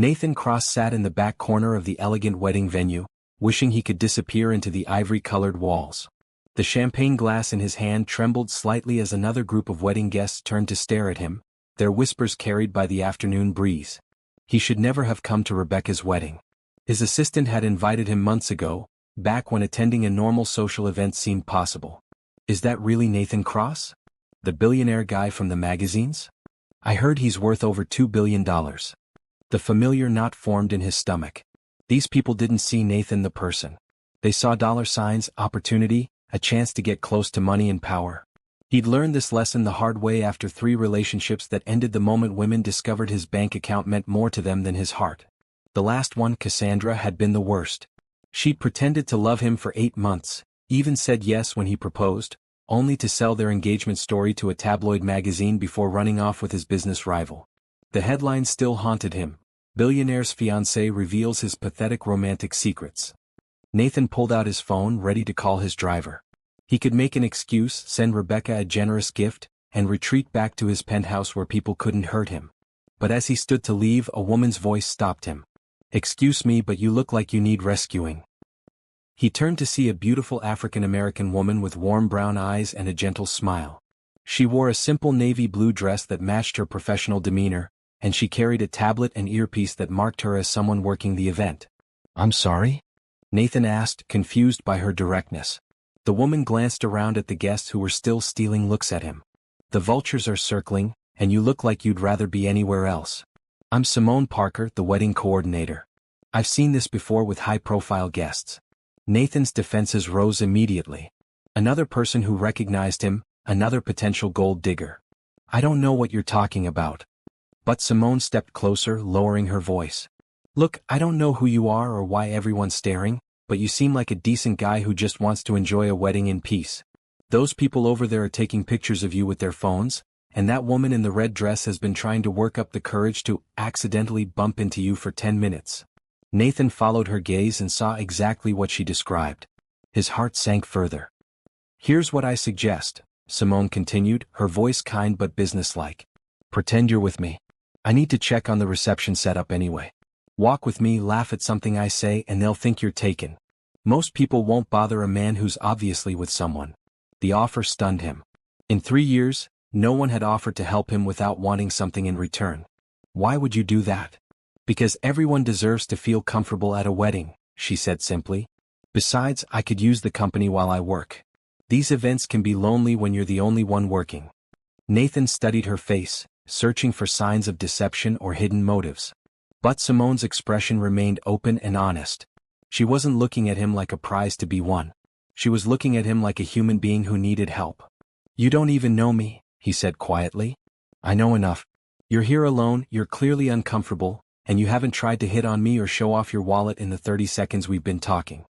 Nathan Cross sat in the back corner of the elegant wedding venue, wishing he could disappear into the ivory-colored walls. The champagne glass in his hand trembled slightly as another group of wedding guests turned to stare at him, their whispers carried by the afternoon breeze. He should never have come to Rebecca's wedding. His assistant had invited him months ago, back when attending a normal social event seemed possible. Is that really Nathan Cross? The billionaire guy from the magazines? I heard he's worth over $2 billion. The familiar knot formed in his stomach. These people didn't see Nathan the person. They saw dollar signs, opportunity, a chance to get close to money and power. He'd learned this lesson the hard way after 3 relationships that ended the moment women discovered his bank account meant more to them than his heart. The last one, Cassandra, had been the worst. She'd pretended to love him for 8 months, even said yes when he proposed, only to sell their engagement story to a tabloid magazine before running off with his business rival. The headline still haunted him. Billionaire's fiancé reveals his pathetic romantic secrets. Nathan pulled out his phone, ready to call his driver. He could make an excuse, send Rebecca a generous gift, and retreat back to his penthouse where people couldn't hurt him. But as he stood to leave, a woman's voice stopped him. "Excuse me, but you look like you need rescuing." He turned to see a beautiful African-American woman with warm brown eyes and a gentle smile. She wore a simple navy blue dress that matched her professional demeanor, and she carried a tablet and earpiece that marked her as someone working the event. "I'm sorry?" Nathan asked, confused by her directness. The woman glanced around at the guests who were still stealing looks at him. "The vultures are circling, and you look like you'd rather be anywhere else. I'm Simone Parker, the wedding coordinator. I've seen this before with high-profile guests." Nathan's defenses rose immediately. Another person who recognized him, another potential gold digger. "I don't know what you're talking about." But Simone stepped closer, lowering her voice. "Look, I don't know who you are or why everyone's staring, but you seem like a decent guy who just wants to enjoy a wedding in peace. Those people over there are taking pictures of you with their phones, and that woman in the red dress has been trying to work up the courage to accidentally bump into you for 10 minutes. Nathan followed her gaze and saw exactly what she described. His heart sank further. "Here's what I suggest," Simone continued, her voice kind but businesslike. "Pretend you're with me. I need to check on the reception setup anyway. Walk with me, laugh at something I say, and they'll think you're taken. Most people won't bother a man who's obviously with someone." The offer stunned him. In 3 years, no one had offered to help him without wanting something in return. "Why would you do that?" "Because everyone deserves to feel comfortable at a wedding," she said simply. "Besides, I could use the company while I work. These events can be lonely when you're the only one working." Nathan studied her face, searching for signs of deception or hidden motives. But Simone's expression remained open and honest. She wasn't looking at him like a prize to be won. She was looking at him like a human being who needed help. "You don't even know me," he said quietly. "I know enough. You're here alone, you're clearly uncomfortable, and you haven't tried to hit on me or show off your wallet in the 30 seconds we've been talking.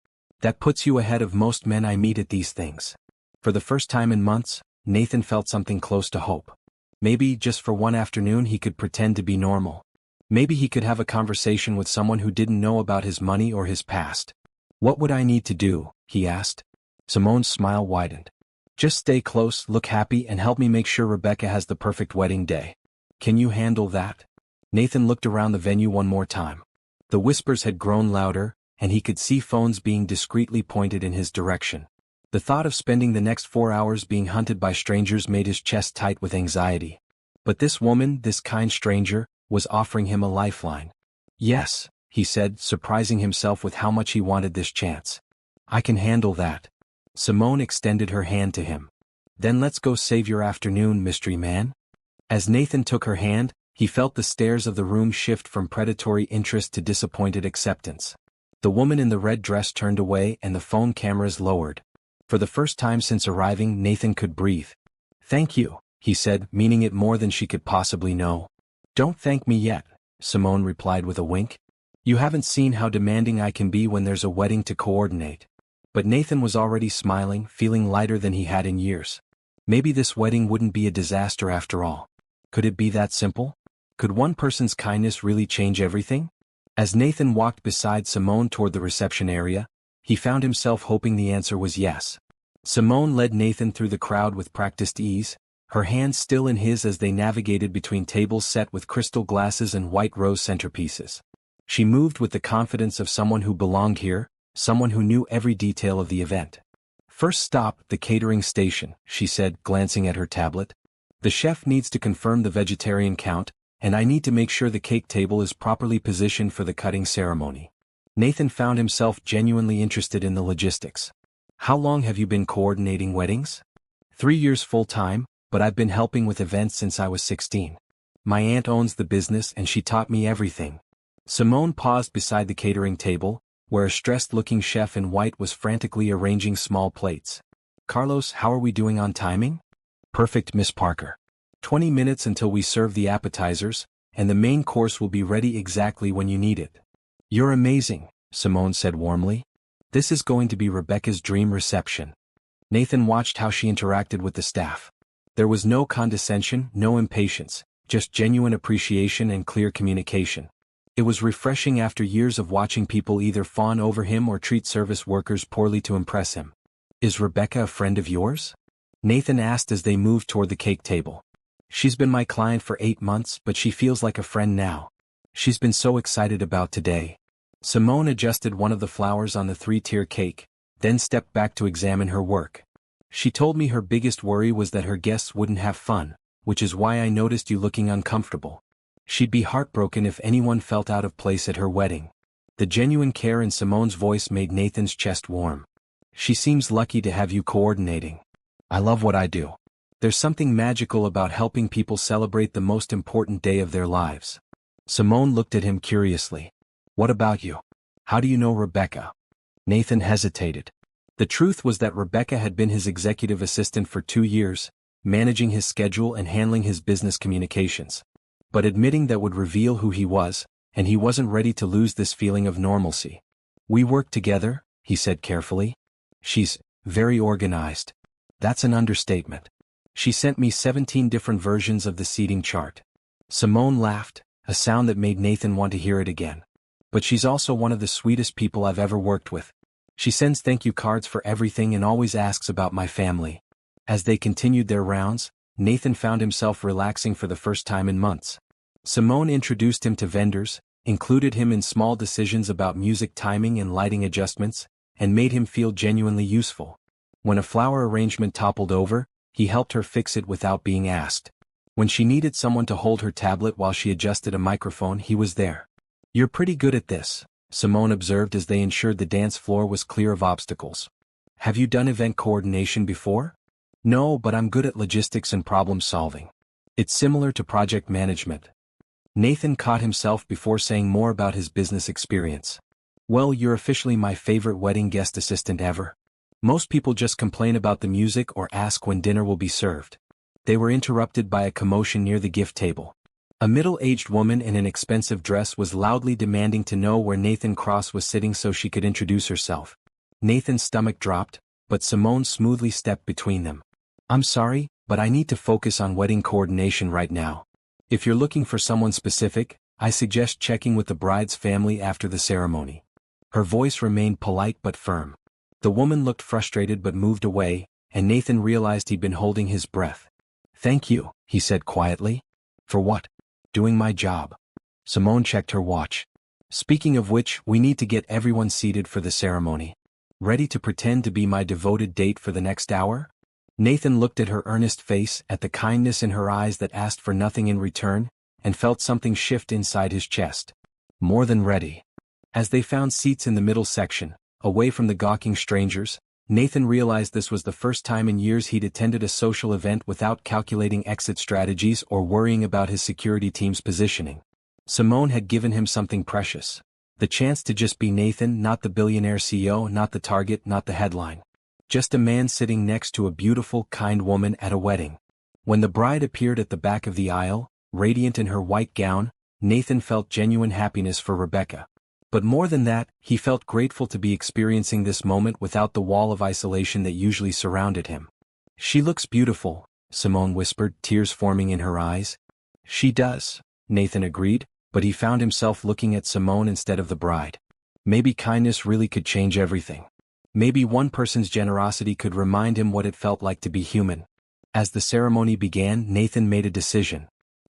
That puts you ahead of most men I meet at these things." For the first time in months, Nathan felt something close to hope. Maybe, just for one afternoon, he could pretend to be normal. Maybe he could have a conversation with someone who didn't know about his money or his past. "What would I need to do?" he asked. Simone's smile widened. "Just stay close, look happy, and help me make sure Rebecca has the perfect wedding day. Can you handle that?" Nathan looked around the venue one more time. The whispers had grown louder, and he could see phones being discreetly pointed in his direction. The thought of spending the next 4 hours being hunted by strangers made his chest tight with anxiety. But this woman, this kind stranger, was offering him a lifeline. "Yes," he said, surprising himself with how much he wanted this chance. "I can handle that." Simone extended her hand to him. "Then let's go save your afternoon, mystery man." As Nathan took her hand, he felt the stares of the room shift from predatory interest to disappointed acceptance. The woman in the red dress turned away and the phone cameras lowered. For the first time since arriving, Nathan could breathe. "Thank you," he said, meaning it more than she could possibly know. "Don't thank me yet," Simone replied with a wink. "You haven't seen how demanding I can be when there's a wedding to coordinate." But Nathan was already smiling, feeling lighter than he had in years. Maybe this wedding wouldn't be a disaster after all. Could it be that simple? Could one person's kindness really change everything? As Nathan walked beside Simone toward the reception area, he found himself hoping the answer was yes. Simone led Nathan through the crowd with practiced ease, her hands still in his as they navigated between tables set with crystal glasses and white rose centerpieces. She moved with the confidence of someone who belonged here, someone who knew every detail of the event. "First stop, the catering station," she said, glancing at her tablet. "The chef needs to confirm the vegetarian count, and I need to make sure the cake table is properly positioned for the cutting ceremony." Nathan found himself genuinely interested in the logistics. "How long have you been coordinating weddings?" 3 years full-time, but I've been helping with events since I was 16. My aunt owns the business and she taught me everything." Simone paused beside the catering table, where a stressed-looking chef in white was frantically arranging small plates. "Carlos, how are we doing on timing?" "Perfect, Miss Parker. 20 minutes until we serve the appetizers, and the main course will be ready exactly when you need it." "You're amazing," Simone said warmly. "This is going to be Rebecca's dream reception." Nathan watched how she interacted with the staff. There was no condescension, no impatience, just genuine appreciation and clear communication. It was refreshing after years of watching people either fawn over him or treat service workers poorly to impress him. "Is Rebecca a friend of yours?" Nathan asked as they moved toward the cake table. "She's been my client for 8 months, but she feels like a friend now. She's been so excited about today." Simone adjusted one of the flowers on the 3-tier cake, then stepped back to examine her work. "She told me her biggest worry was that her guests wouldn't have fun, which is why I noticed you looking uncomfortable. She'd be heartbroken if anyone felt out of place at her wedding." The genuine care in Simone's voice made Nathan's chest warm. "She seems lucky to have you coordinating." "I love what I do. There's something magical about helping people celebrate the most important day of their lives." Simone looked at him curiously. "What about you? How do you know Rebecca?" Nathan hesitated. The truth was that Rebecca had been his executive assistant for 2 years, managing his schedule and handling his business communications. But admitting that would reveal who he was, and he wasn't ready to lose this feeling of normalcy. "We work together," he said carefully. "She's very organized." "That's an understatement. She sent me 17 different versions of the seating chart." Simone laughed, a sound that made Nathan want to hear it again. "But she's also one of the sweetest people I've ever worked with. She sends thank you cards for everything and always asks about my family." As they continued their rounds, Nathan found himself relaxing for the first time in months. Simone introduced him to vendors, included him in small decisions about music timing and lighting adjustments, and made him feel genuinely useful. When a flower arrangement toppled over, he helped her fix it without being asked. When she needed someone to hold her tablet while she adjusted a microphone, he was there. "You're pretty good at this," Simone observed as they ensured the dance floor was clear of obstacles. "Have you done event coordination before?" "No, but I'm good at logistics and problem solving. It's similar to project management." Nathan caught himself before saying more about his business experience. "Well, you're officially my favorite wedding guest assistant ever. Most people just complain about the music or ask when dinner will be served." They were interrupted by a commotion near the gift table. A middle-aged woman in an expensive dress was loudly demanding to know where Nathan Cross was sitting so she could introduce herself. Nathan's stomach dropped, but Simone smoothly stepped between them. "I'm sorry, but I need to focus on wedding coordination right now. If you're looking for someone specific, I suggest checking with the bride's family after the ceremony." Her voice remained polite but firm. The woman looked frustrated but moved away, and Nathan realized he'd been holding his breath. "Thank you," he said quietly. "For what?" "Doing my job." Simone checked her watch. "Speaking of which, we need to get everyone seated for the ceremony. Ready to pretend to be my devoted date for the next hour?" Nathan looked at her earnest face, at the kindness in her eyes that asked for nothing in return, and felt something shift inside his chest. More than ready. As they found seats in the middle section, away from the gawking strangers, Nathan realized this was the first time in years he'd attended a social event without calculating exit strategies or worrying about his security team's positioning. Simone had given him something precious. The chance to just be Nathan, not the billionaire CEO, not the target, not the headline. Just a man sitting next to a beautiful, kind woman at a wedding. When the bride appeared at the back of the aisle, radiant in her white gown, Nathan felt genuine happiness for Rebecca. But more than that, he felt grateful to be experiencing this moment without the wall of isolation that usually surrounded him. "She looks beautiful," Simone whispered, tears forming in her eyes. "She does," Nathan agreed, but he found himself looking at Simone instead of the bride. Maybe kindness really could change everything. Maybe one person's generosity could remind him what it felt like to be human. As the ceremony began, Nathan made a decision.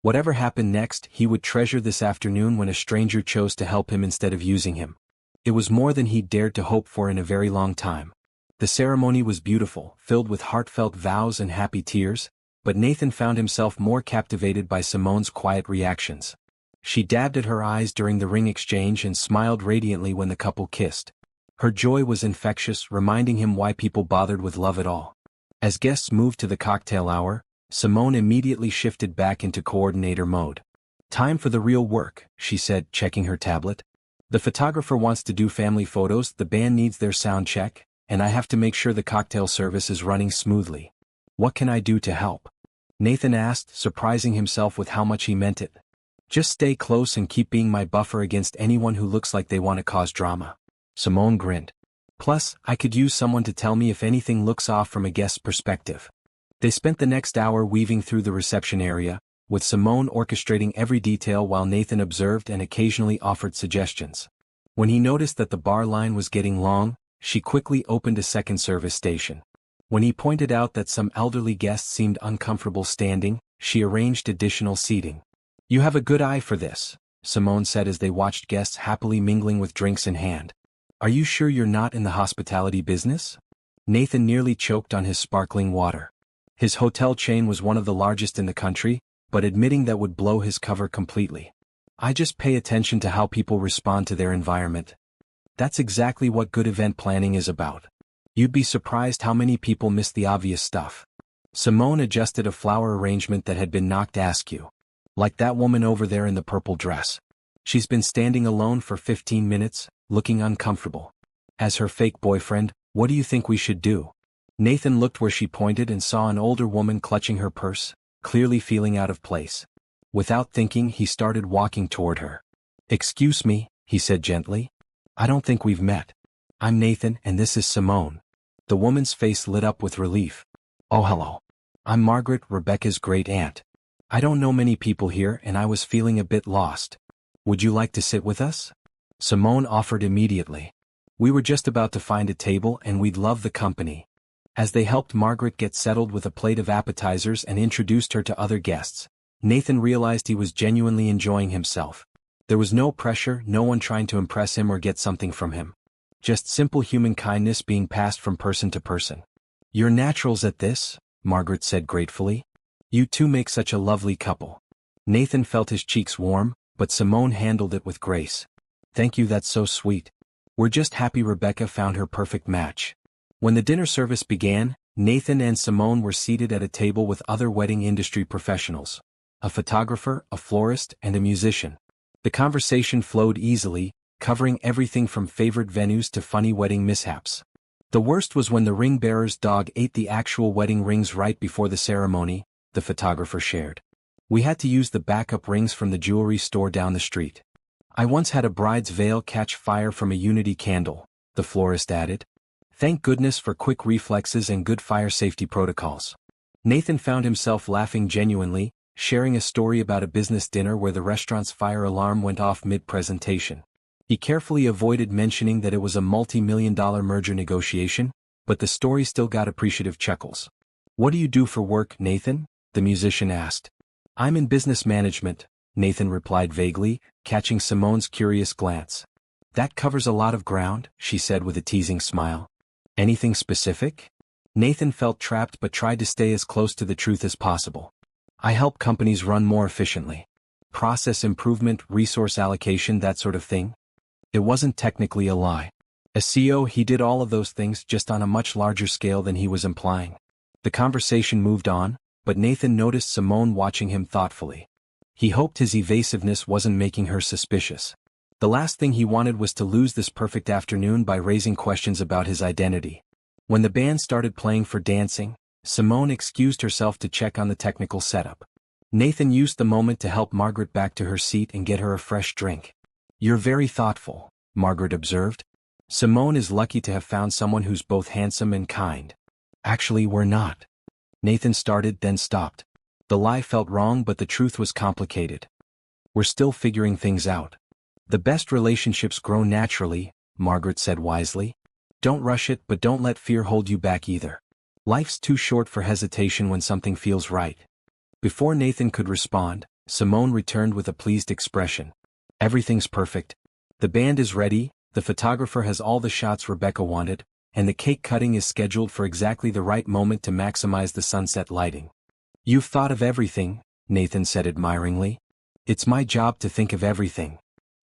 Whatever happened next, he would treasure this afternoon when a stranger chose to help him instead of using him. It was more than he'd dared to hope for in a very long time. The ceremony was beautiful, filled with heartfelt vows and happy tears, but Nathan found himself more captivated by Simone's quiet reactions. She dabbed at her eyes during the ring exchange and smiled radiantly when the couple kissed. Her joy was infectious, reminding him why people bothered with love at all. As guests moved to the cocktail hour, Simone immediately shifted back into coordinator mode. "Time for the real work," she said, checking her tablet. "The photographer wants to do family photos, the band needs their sound check, and I have to make sure the cocktail service is running smoothly. What can I do to help?" Nathan asked, surprising himself with how much he meant it. "Just stay close and keep being my buffer against anyone who looks like they want to cause drama." Simone grinned. "Plus, I could use someone to tell me if anything looks off from a guest's perspective." They spent the next hour weaving through the reception area, with Simone orchestrating every detail while Nathan observed and occasionally offered suggestions. When he noticed that the bar line was getting long, she quickly opened a second service station. When he pointed out that some elderly guests seemed uncomfortable standing, she arranged additional seating. "You have a good eye for this," Simone said as they watched guests happily mingling with drinks in hand. "Are you sure you're not in the hospitality business?" Nathan nearly choked on his sparkling water. His hotel chain was one of the largest in the country, but admitting that would blow his cover completely. "I just pay attention to how people respond to their environment. That's exactly what good event planning is about. You'd be surprised how many people miss the obvious stuff." Simone adjusted a flower arrangement that had been knocked askew. "Like that woman over there in the purple dress. She's been standing alone for 15 minutes, looking uncomfortable. As her fake boyfriend, what do you think we should do?" Nathan looked where she pointed and saw an older woman clutching her purse, clearly feeling out of place. Without thinking, he started walking toward her. "Excuse me," he said gently. "I don't think we've met. I'm Nathan and this is Simone." The woman's face lit up with relief. "Oh, hello. I'm Margaret, Rebecca's great aunt. I don't know many people here and I was feeling a bit lost. Would you like to sit with us?" Simone offered immediately. "We were just about to find a table and we'd love the company." As they helped Margaret get settled with a plate of appetizers and introduced her to other guests, Nathan realized he was genuinely enjoying himself. There was no pressure, no one trying to impress him or get something from him. Just simple human kindness being passed from person to person. "You're naturals at this," Margaret said gratefully. "You two make such a lovely couple." Nathan felt his cheeks warm, but Simone handled it with grace. "Thank you, that's so sweet. We're just happy Rebecca found her perfect match." When the dinner service began, Nathan and Simone were seated at a table with other wedding industry professionals. A photographer, a florist, and a musician. The conversation flowed easily, covering everything from favorite venues to funny wedding mishaps. The worst was when the ring bearer's dog ate the actual wedding rings right before the ceremony, the photographer shared. "We had to use the backup rings from the jewelry store down the street. I once had a bride's veil catch fire from a Unity candle," the florist added. "Thank goodness for quick reflexes and good fire safety protocols." Nathan found himself laughing genuinely, sharing a story about a business dinner where the restaurant's fire alarm went off mid-presentation. He carefully avoided mentioning that it was a multi-million-dollar merger negotiation, but the story still got appreciative chuckles. "What do you do for work, Nathan?" the musician asked. "I'm in business management," Nathan replied vaguely, catching Simone's curious glance. "That covers a lot of ground," she said with a teasing smile. "Anything specific?" Nathan felt trapped but tried to stay as close to the truth as possible. "I help companies run more efficiently. Process improvement, resource allocation, that sort of thing." It wasn't technically a lie. As CEO, he did all of those things just on a much larger scale than he was implying. The conversation moved on, but Nathan noticed Simone watching him thoughtfully. He hoped his evasiveness wasn't making her suspicious. The last thing he wanted was to lose this perfect afternoon by raising questions about his identity. When the band started playing for dancing, Simone excused herself to check on the technical setup. Nathan used the moment to help Margaret back to her seat and get her a fresh drink. "You're very thoughtful," Margaret observed. "Simone is lucky to have found someone who's both handsome and kind." "Actually, we're not." Nathan started, then stopped. The lie felt wrong, but the truth was complicated. "We're still figuring things out. The best relationships grow naturally," Margaret said wisely. "Don't rush it, but don't let fear hold you back either. Life's too short for hesitation when something feels right." Before Nathan could respond, Simone returned with a pleased expression. Everything's perfect. The band is ready, the photographer has all the shots Rebecca wanted, and the cake cutting is scheduled for exactly the right moment to maximize the sunset lighting. You've thought of everything, Nathan said admiringly. It's my job to think of everything.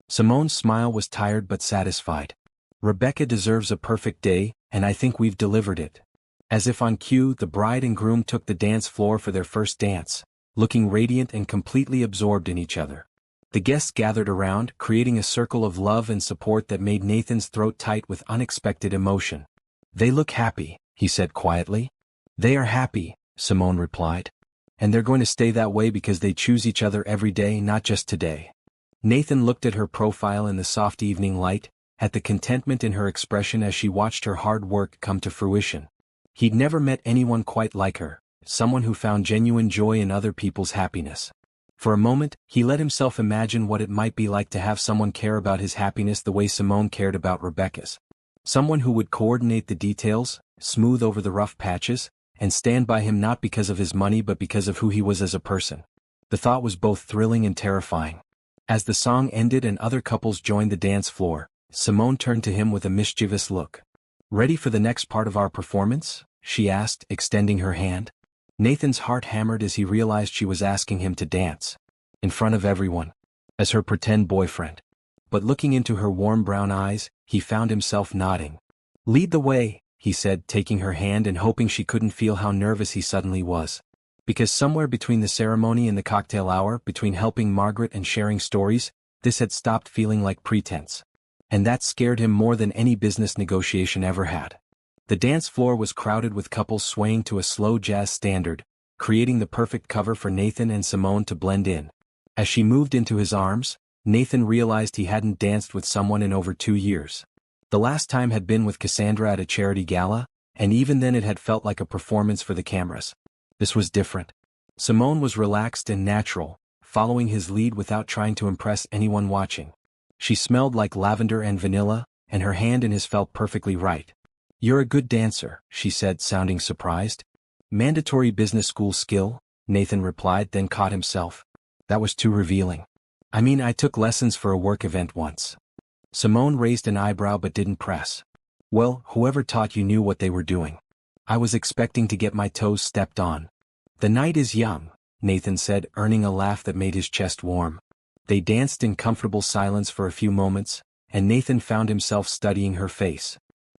Simone's smile was tired but satisfied. Rebecca deserves a perfect day, and I think we've delivered it. As if on cue, the bride and groom took the dance floor for their first dance, looking radiant and completely absorbed in each other. The guests gathered around, creating a circle of love and support that made Nathan's throat tight with unexpected emotion. They look happy, he said quietly. They are happy, Simone replied. And they're going to stay that way because they choose each other every day, not just today. Nathan looked at her profile in the soft evening light, at the contentment in her expression as she watched her hard work come to fruition. He'd never met anyone quite like her, someone who found genuine joy in other people's happiness. For a moment, he let himself imagine what it might be like to have someone care about his happiness the way Simone cared about Rebecca's. Someone who would coordinate the details, smooth over the rough patches, and stand by him not because of his money but because of who he was as a person. The thought was both thrilling and terrifying. As the song ended and other couples joined the dance floor, Simone turned to him with a mischievous look. "Ready for the next part of our performance?" she asked, extending her hand. Nathan's heart hammered as he realized she was asking him to dance. In front of everyone. As her pretend boyfriend. But looking into her warm brown eyes, he found himself nodding. "Lead the way," he said, taking her hand and hoping she couldn't feel how nervous he suddenly was. Because somewhere between the ceremony and the cocktail hour, between helping Margaret and sharing stories, this had stopped feeling like pretense. And that scared him more than any business negotiation ever had. The dance floor was crowded with couples swaying to a slow jazz standard, creating the perfect cover for Nathan and Simone to blend in. As she moved into his arms, Nathan realized he hadn't danced with someone in over 2 years. The last time had been with Cassandra at a charity gala, and even then it had felt like a performance for the cameras. This was different. Simone was relaxed and natural, following his lead without trying to impress anyone watching. She smelled like lavender and vanilla, and her hand in his felt perfectly right. "You're a good dancer," she said, sounding surprised. "Mandatory business school skill," Nathan replied, then caught himself. That was too revealing. "I mean, I took lessons for a work event once." Simone raised an eyebrow but didn't press. "Well, whoever taught you knew what they were doing. I was expecting to get my toes stepped on." "The night is young," Nathan said, earning a laugh that made his chest warm. They danced in comfortable silence for a few moments, and Nathan found himself studying her face.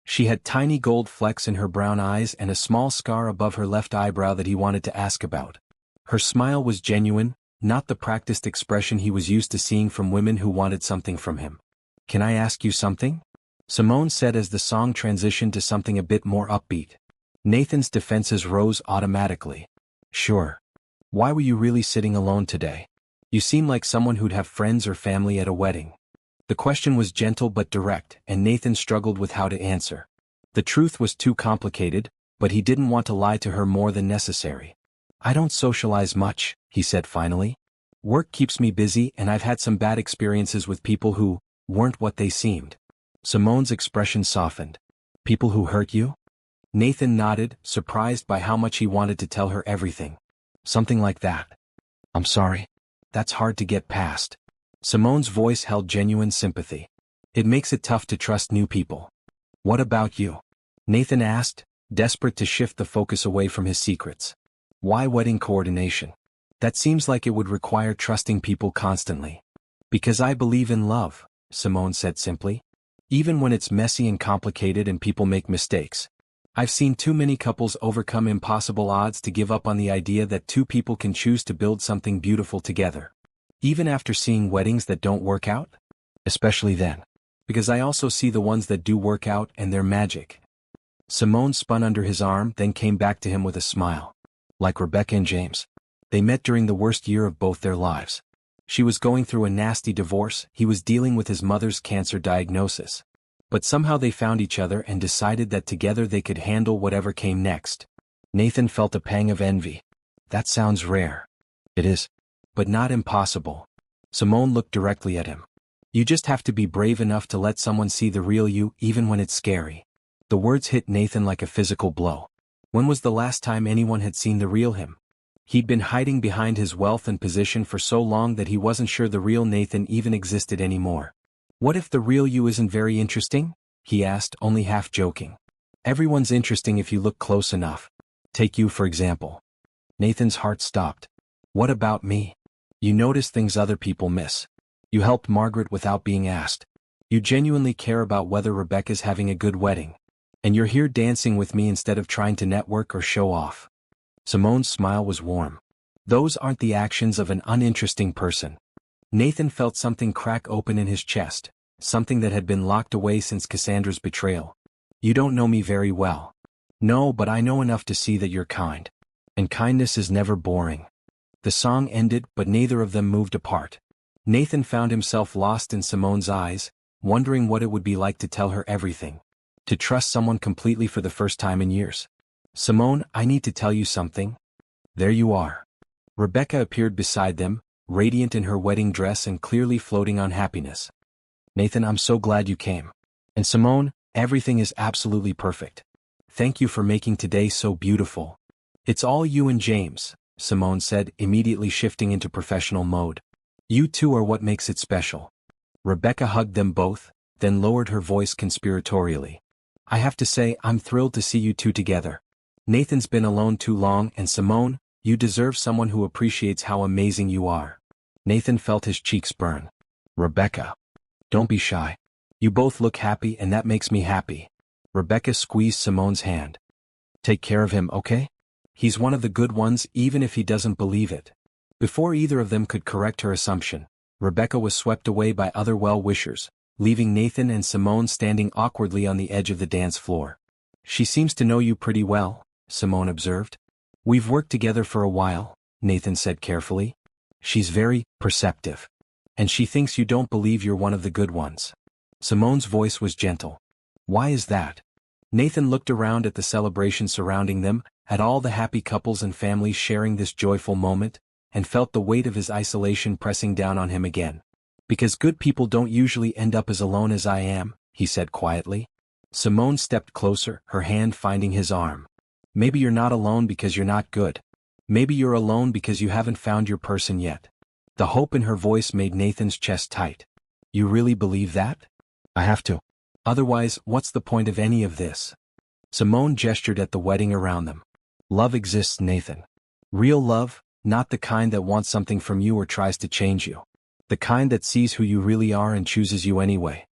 She had tiny gold flecks in her brown eyes and a small scar above her left eyebrow that he wanted to ask about. Her smile was genuine, not the practiced expression he was used to seeing from women who wanted something from him. "Can I ask you something?" Simone said as the song transitioned to something a bit more upbeat. Nathan's defenses rose automatically. "Sure. Why were you really sitting alone today? You seem like someone who'd have friends or family at a wedding." The question was gentle but direct, and Nathan struggled with how to answer. The truth was too complicated, but he didn't want to lie to her more than necessary. "I don't socialize much," he said finally. "Work keeps me busy and I've had some bad experiences with people who weren't what they seemed." Simone's expression softened. "People who hurt you?" Nathan nodded, surprised by how much he wanted to tell her everything. "Something like that." "I'm sorry. That's hard to get past." Simone's voice held genuine sympathy. "It makes it tough to trust new people." "What about you?" Nathan asked, desperate to shift the focus away from his secrets. "Why wedding coordination? That seems like it would require trusting people constantly." "Because I believe in love," Simone said simply. "Even when it's messy and complicated and people make mistakes. I've seen too many couples overcome impossible odds to give up on the idea that two people can choose to build something beautiful together. Even after seeing weddings that don't work out? Especially then. Because I also see the ones that do work out and they're magic." Simone spun under his arm, then came back to him with a smile. "Like Rebecca and James. They met during the worst year of both their lives. She was going through a nasty divorce, he was dealing with his mother's cancer diagnosis. But somehow they found each other and decided that together they could handle whatever came next." Nathan felt a pang of envy. "That sounds rare." "It is. But not impossible." Simone looked directly at him. "You just have to be brave enough to let someone see the real you even when it's scary." The words hit Nathan like a physical blow. When was the last time anyone had seen the real him? He'd been hiding behind his wealth and position for so long that he wasn't sure the real Nathan even existed anymore. "What if the real you isn't very interesting?" he asked, only half joking. "Everyone's interesting if you look close enough. Take you for example." Nathan's heart stopped. "What about me? You notice things other people miss. You helped Margaret without being asked. You genuinely care about whether Rebecca's having a good wedding. And you're here dancing with me instead of trying to network or show off." Simone's smile was warm. "Those aren't the actions of an uninteresting person." Nathan felt something crack open in his chest, something that had been locked away since Cassandra's betrayal. "You don't know me very well." "No, but I know enough to see that you're kind. And kindness is never boring." The song ended, but neither of them moved apart. Nathan found himself lost in Simone's eyes, wondering what it would be like to tell her everything. To trust someone completely for the first time in years. "Simone, I need to tell you something." "There you are." Rebecca appeared beside them, radiant in her wedding dress and clearly floating on happiness. "Nathan, I'm so glad you came. And Simone, everything is absolutely perfect. Thank you for making today so beautiful." "It's all you and James," Simone said, immediately shifting into professional mode. "You two are what makes it special." Rebecca hugged them both, then lowered her voice conspiratorially. "I have to say, I'm thrilled to see you two together. Nathan's been alone too long, and Simone, you deserve someone who appreciates how amazing you are." Nathan felt his cheeks burn. "Rebecca. Don't be shy. You both look happy and that makes me happy." Rebecca squeezed Simone's hand. "Take care of him, okay? He's one of the good ones even if he doesn't believe it." Before either of them could correct her assumption, Rebecca was swept away by other well-wishers, leaving Nathan and Simone standing awkwardly on the edge of the dance floor. "She seems to know you pretty well," Simone observed. "We've worked together for a while," Nathan said carefully. "She's very perceptive. And she thinks you don't believe you're one of the good ones." Simone's voice was gentle. "Why is that?" Nathan looked around at the celebration surrounding them, at all the happy couples and families sharing this joyful moment, and felt the weight of his isolation pressing down on him again. "Because good people don't usually end up as alone as I am," he said quietly. Simone stepped closer, her hand finding his arm. "Maybe you're not alone because you're not good. Maybe you're alone because you haven't found your person yet." The hope in her voice made Nathan's chest tight. "You really believe that?" "I have to. Otherwise, what's the point of any of this?" Simone gestured at the wedding around them. "Love exists, Nathan. Real love, not the kind that wants something from you or tries to change you. The kind that sees who you really are and chooses you anyway."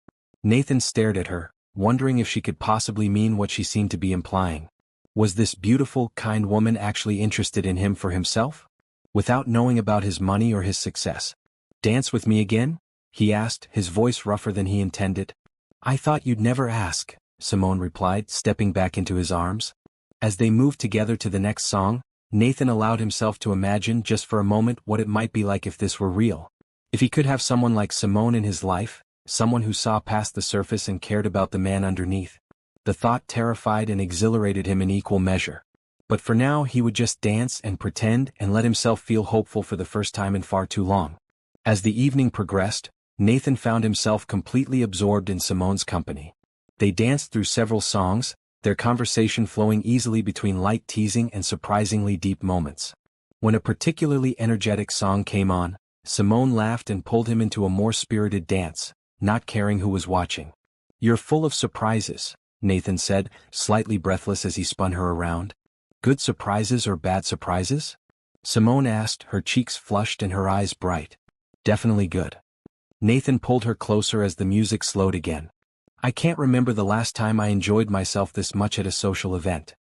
Nathan stared at her, wondering if she could possibly mean what she seemed to be implying. Was this beautiful, kind woman actually interested in him for himself? Without knowing about his money or his success. "Dance with me again?" he asked, his voice rougher than he intended. "I thought you'd never ask," Simone replied, stepping back into his arms. As they moved together to the next song, Nathan allowed himself to imagine just for a moment what it might be like if this were real. If he could have someone like Simone in his life, someone who saw past the surface and cared about the man underneath. The thought terrified and exhilarated him in equal measure. But for now he would just dance and pretend and let himself feel hopeful for the first time in far too long. As the evening progressed, Nathan found himself completely absorbed in Simone's company. They danced through several songs, their conversation flowing easily between light teasing and surprisingly deep moments. When a particularly energetic song came on, Simone laughed and pulled him into a more spirited dance, not caring who was watching. "You're full of surprises," Nathan said, slightly breathless as he spun her around. "Good surprises or bad surprises?" Simone asked, her cheeks flushed and her eyes bright. "Definitely good." Nathan pulled her closer as the music slowed again. "I can't remember the last time I enjoyed myself this much at a social event."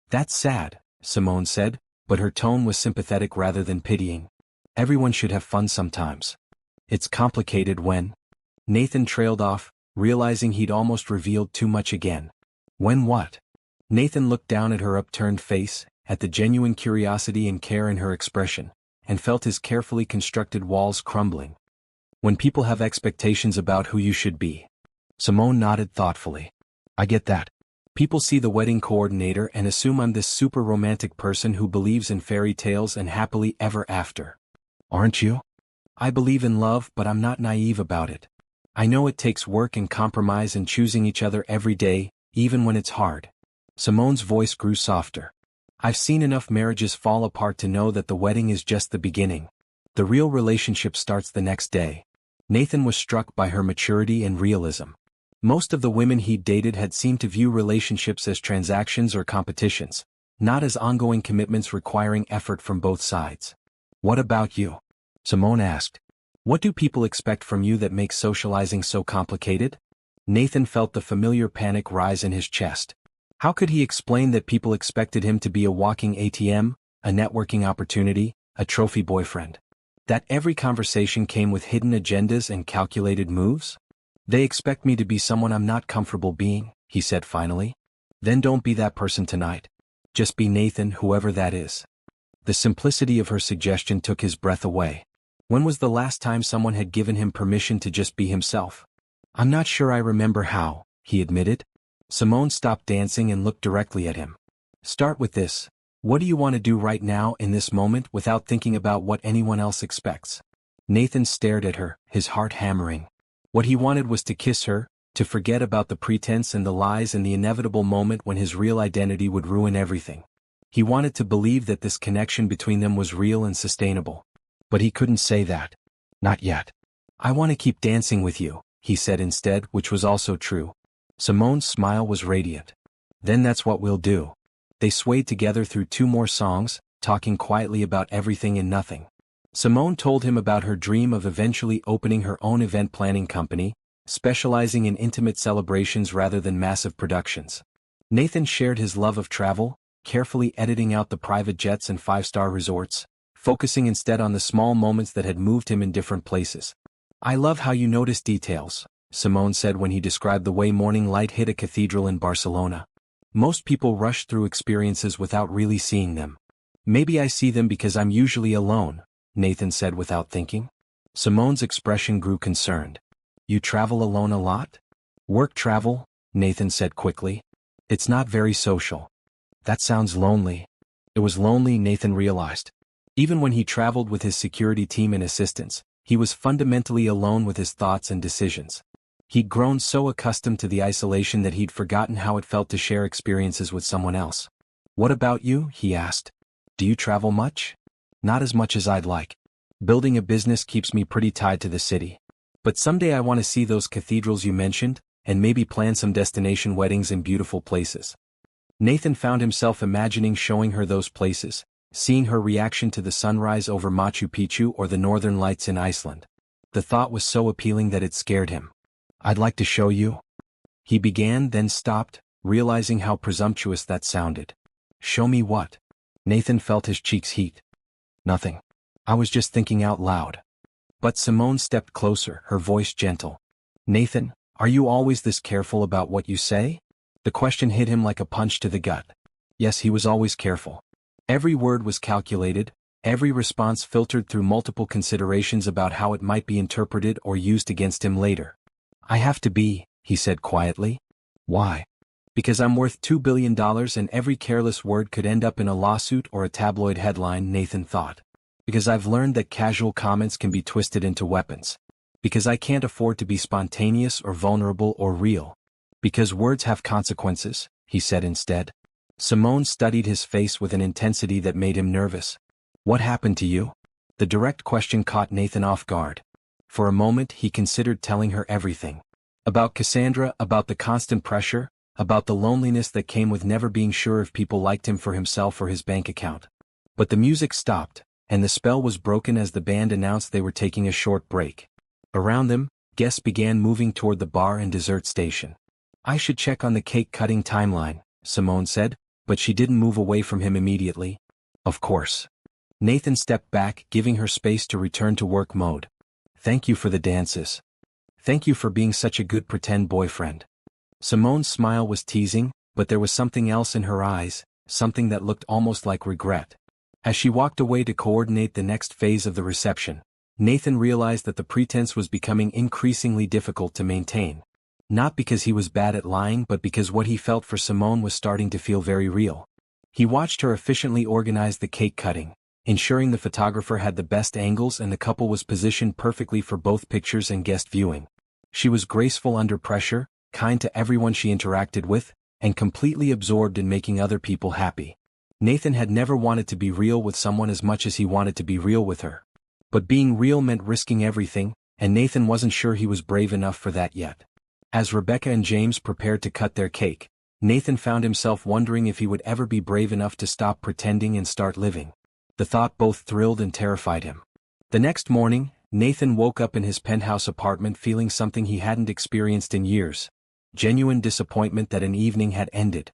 "That's sad," Simone said, but her tone was sympathetic rather than pitying. "Everyone should have fun sometimes. It's complicated when—" Nathan trailed off, realizing he'd almost revealed too much again. "When what?" Nathan looked down at her upturned face, at the genuine curiosity and care in her expression, and felt his carefully constructed walls crumbling. "When people have expectations about who you should be." Simone nodded thoughtfully. "I get that. People see the wedding coordinator and assume I'm this super romantic person who believes in fairy tales and happily ever after. Aren't you? I believe in love, but I'm not naive about it. I know it takes work and compromise and choosing each other every day, even when it's hard." Simone's voice grew softer. I've seen enough marriages fall apart to know that the wedding is just the beginning. The real relationship starts the next day. Nathan was struck by her maturity and realism. Most of the women he'd dated had seemed to view relationships as transactions or competitions, not as ongoing commitments requiring effort from both sides. "What about you?" Simone asked. "What do people expect from you that makes socializing so complicated?" Nathan felt the familiar panic rise in his chest. How could he explain that people expected him to be a walking ATM, a networking opportunity, a trophy boyfriend? That every conversation came with hidden agendas and calculated moves? "They expect me to be someone I'm not comfortable being," he said finally. "Then don't be that person tonight. Just be Nathan, whoever that is." The simplicity of her suggestion took his breath away. When was the last time someone had given him permission to just be himself? "I'm not sure I remember how," he admitted. Simone stopped dancing and looked directly at him. "Start with this. What do you want to do right now in this moment without thinking about what anyone else expects?" Nathan stared at her, his heart hammering. What he wanted was to kiss her, to forget about the pretense and the lies and the inevitable moment when his real identity would ruin everything. He wanted to believe that this connection between them was real and sustainable. But he couldn't say that. Not yet. "I want to keep dancing with you," he said instead, which was also true. Simone's smile was radiant. "Then that's what we'll do." They swayed together through 2 more songs, talking quietly about everything and nothing. Simone told him about her dream of eventually opening her own event planning company, specializing in intimate celebrations rather than massive productions. Nathan shared his love of travel, carefully editing out the private jets and 5-star resorts, focusing instead on the small moments that had moved him in different places. "I love how you notice details," Simone said when he described the way morning light hit a cathedral in Barcelona. "Most people rush through experiences without really seeing them." "Maybe I see them because I'm usually alone," Nathan said without thinking. Simone's expression grew concerned. "You travel alone a lot?" "Work travel," Nathan said quickly. "It's not very social." "That sounds lonely." It was lonely, Nathan realized. Even when he traveled with his security team and assistants, he was fundamentally alone with his thoughts and decisions. He'd grown so accustomed to the isolation that he'd forgotten how it felt to share experiences with someone else. "What about you?" he asked. "Do you travel much?" "Not as much as I'd like. Building a business keeps me pretty tied to the city. But someday I want to see those cathedrals you mentioned, and maybe plan some destination weddings in beautiful places." Nathan found himself imagining showing her those places, seeing her reaction to the sunrise over Machu Picchu or the northern lights in Iceland. The thought was so appealing that it scared him. "I'd like to show you." He began, then stopped, realizing how presumptuous that sounded. "Show me what?" Nathan felt his cheeks heat. "Nothing. I was just thinking out loud." But Simone stepped closer, her voice gentle. "Nathan, are you always this careful about what you say?" The question hit him like a punch to the gut. Yes, he was always careful. Every word was calculated, every response filtered through multiple considerations about how it might be interpreted or used against him later. "I have to be," he said quietly. "Why?" "Because I'm worth $2 billion and every careless word could end up in a lawsuit or a tabloid headline," Nathan thought. "Because I've learned that casual comments can be twisted into weapons. Because I can't afford to be spontaneous or vulnerable or real. Because words have consequences," he said instead. Simone studied his face with an intensity that made him nervous. "What happened to you?" The direct question caught Nathan off guard. For a moment he considered telling her everything. About Cassandra, about the constant pressure, about the loneliness that came with never being sure if people liked him for himself or his bank account. But the music stopped, and the spell was broken as the band announced they were taking a short break. Around them, guests began moving toward the bar and dessert station. "I should check on the cake-cutting timeline," Simone said, but she didn't move away from him immediately. "Of course." Nathan stepped back, giving her space to return to work mode. "Thank you for the dances. Thank you for being such a good pretend boyfriend." Simone's smile was teasing, but there was something else in her eyes, something that looked almost like regret. As she walked away to coordinate the next phase of the reception, Nathan realized that the pretense was becoming increasingly difficult to maintain. Not because he was bad at lying, but because what he felt for Simone was starting to feel very real. He watched her efficiently organize the cake cutting, ensuring the photographer had the best angles and the couple was positioned perfectly for both pictures and guest viewing. She was graceful under pressure, kind to everyone she interacted with, and completely absorbed in making other people happy. Nathan had never wanted to be real with someone as much as he wanted to be real with her. But being real meant risking everything, and Nathan wasn't sure he was brave enough for that yet. As Rebecca and James prepared to cut their cake, Nathan found himself wondering if he would ever be brave enough to stop pretending and start living. The thought both thrilled and terrified him. The next morning, Nathan woke up in his penthouse apartment feeling something he hadn't experienced in years: genuine disappointment that an evening had ended.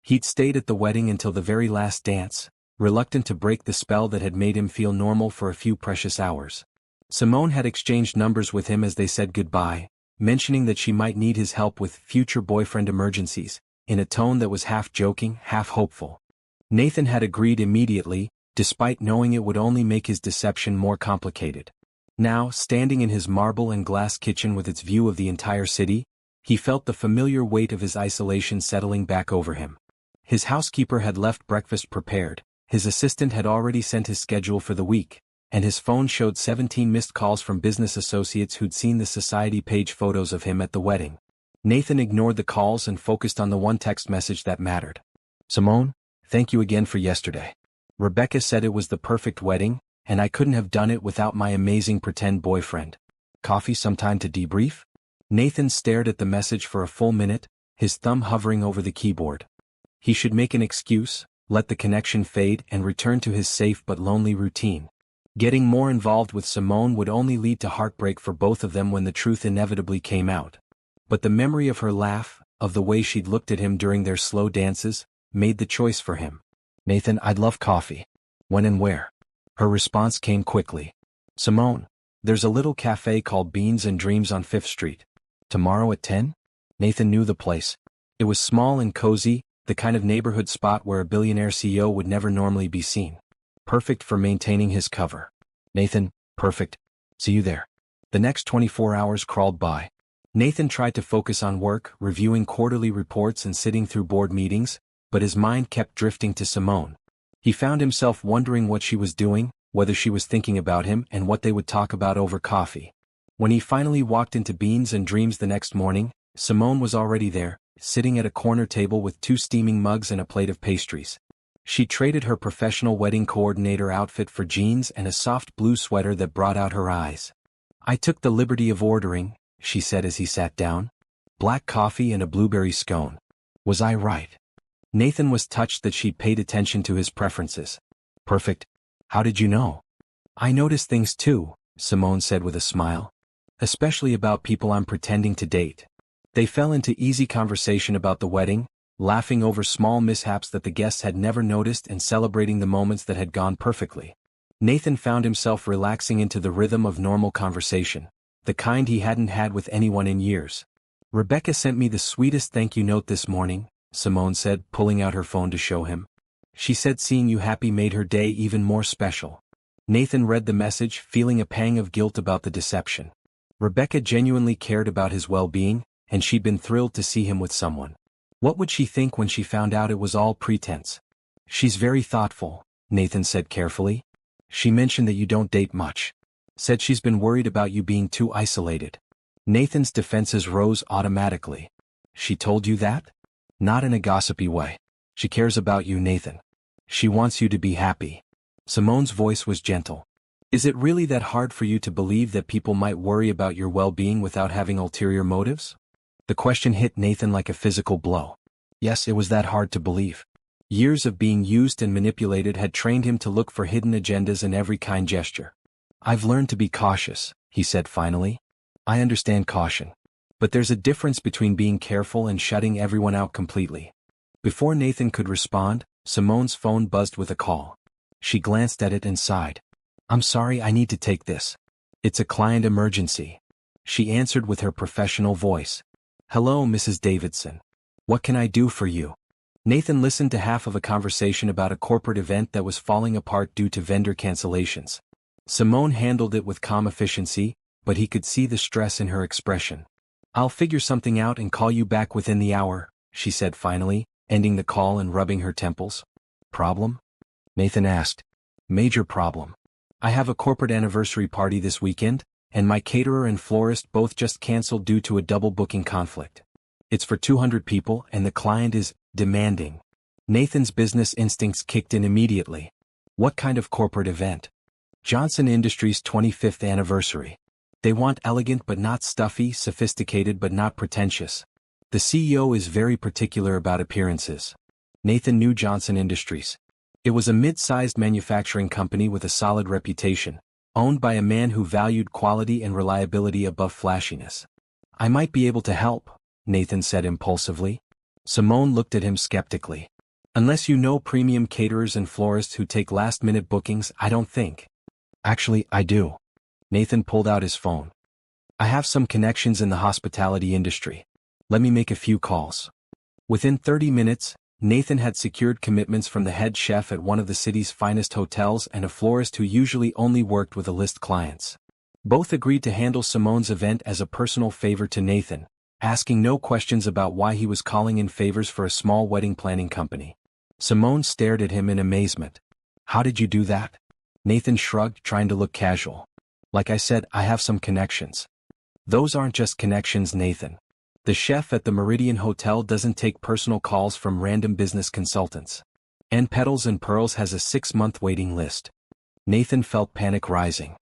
He'd stayed at the wedding until the very last dance, reluctant to break the spell that had made him feel normal for a few precious hours. Simone had exchanged numbers with him as they said goodbye, mentioning that she might need his help with future boyfriend emergencies, in a tone that was half joking, half hopeful. Nathan had agreed immediately, despite knowing it would only make his deception more complicated. Now, standing in his marble and glass kitchen with its view of the entire city, he felt the familiar weight of his isolation settling back over him. His housekeeper had left breakfast prepared, his assistant had already sent his schedule for the week, and his phone showed 17 missed calls from business associates who'd seen the society page photos of him at the wedding. Nathan ignored the calls and focused on the one text message that mattered. "Simone, thank you again for yesterday. Rebecca said it was the perfect wedding, and I couldn't have done it without my amazing pretend boyfriend. Coffee sometime to debrief?" Nathan stared at the message for a full minute, his thumb hovering over the keyboard. He should make an excuse, let the connection fade and return to his safe but lonely routine. Getting more involved with Simone would only lead to heartbreak for both of them when the truth inevitably came out. But the memory of her laugh, of the way she'd looked at him during their slow dances, made the choice for him. "Nathan, I'd love coffee. When and where?" Her response came quickly. "Simone, there's a little cafe called Beans and Dreams on 5th Street. Tomorrow at 10? Nathan knew the place. It was small and cozy, the kind of neighborhood spot where a billionaire CEO would never normally be seen. Perfect for maintaining his cover. "Nathan, perfect. See you there." The next 24 hours crawled by. Nathan tried to focus on work, reviewing quarterly reports and sitting through board meetings, but his mind kept drifting to Simone. He found himself wondering what she was doing, whether she was thinking about him and what they would talk about over coffee. When he finally walked into Beans and Dreams the next morning, Simone was already there, sitting at a corner table with 2 steaming mugs and a plate of pastries. She traded her professional wedding coordinator outfit for jeans and a soft blue sweater that brought out her eyes. "I took the liberty of ordering," she said as he sat down. "Black coffee and a blueberry scone. Was I right?" Nathan was touched that she'd paid attention to his preferences. "Perfect. How did you know?" "I notice things too," Simone said with a smile. "Especially about people I'm pretending to date." They fell into easy conversation about the wedding, laughing over small mishaps that the guests had never noticed and celebrating the moments that had gone perfectly. Nathan found himself relaxing into the rhythm of normal conversation, the kind he hadn't had with anyone in years. "Rebecca sent me the sweetest thank you note this morning," Simone said, pulling out her phone to show him. "She said seeing you happy made her day even more special." Nathan read the message, feeling a pang of guilt about the deception. Rebecca genuinely cared about his well-being, and she'd been thrilled to see him with someone. What would she think when she found out it was all pretense? "She's very thoughtful," Nathan said carefully. "She mentioned that you don't date much. Said she's been worried about you being too isolated." Nathan's defenses rose automatically. "She told you that?" "Not in a gossipy way. She cares about you, Nathan. She wants you to be happy." Simone's voice was gentle. "Is it really that hard for you to believe that people might worry about your well-being without having ulterior motives?" The question hit Nathan like a physical blow. Yes, it was that hard to believe. Years of being used and manipulated had trained him to look for hidden agendas in every kind gesture. "I've learned to be cautious," he said finally. "I understand caution. But there's a difference between being careful and shutting everyone out completely." Before Nathan could respond, Simone's phone buzzed with a call. She glanced at it and sighed. "I'm sorry, I need to take this. It's a client emergency." She answered with her professional voice. "Hello, Mrs. Davidson. What can I do for you?" Nathan listened to half of a conversation about a corporate event that was falling apart due to vendor cancellations. Simone handled it with calm efficiency, but he could see the stress in her expression. "I'll figure something out and call you back within the hour," she said finally, ending the call and rubbing her temples. "Problem?" Nathan asked. "Major problem. I have a corporate anniversary party this weekend, and my caterer and florist both just canceled due to a double booking conflict. It's for 200 people and the client is demanding." Nathan's business instincts kicked in immediately. What kind of corporate event? Johnson Industries' 25th anniversary. They want elegant but not stuffy, sophisticated but not pretentious. The CEO is very particular about appearances. Nathan knew Johnson Industries. It was a mid-sized manufacturing company with a solid reputation, owned by a man who valued quality and reliability above flashiness. I might be able to help, Nathan said impulsively. Simone looked at him skeptically. Unless you know premium caterers and florists who take last-minute bookings, I don't think. Actually, I do. Nathan pulled out his phone. I have some connections in the hospitality industry. Let me make a few calls. Within 30 minutes, Nathan had secured commitments from the head chef at one of the city's finest hotels and a florist who usually only worked with A-list clients. Both agreed to handle Simone's event as a personal favor to Nathan, asking no questions about why he was calling in favors for a small wedding planning company. Simone stared at him in amazement. How did you do that? Nathan shrugged, trying to look casual. Like I said, I have some connections. Those aren't just connections, Nathan. The chef at the Meridian Hotel doesn't take personal calls from random business consultants. And Petals and Pearls has a 6-month waiting list. Nathan felt panic rising.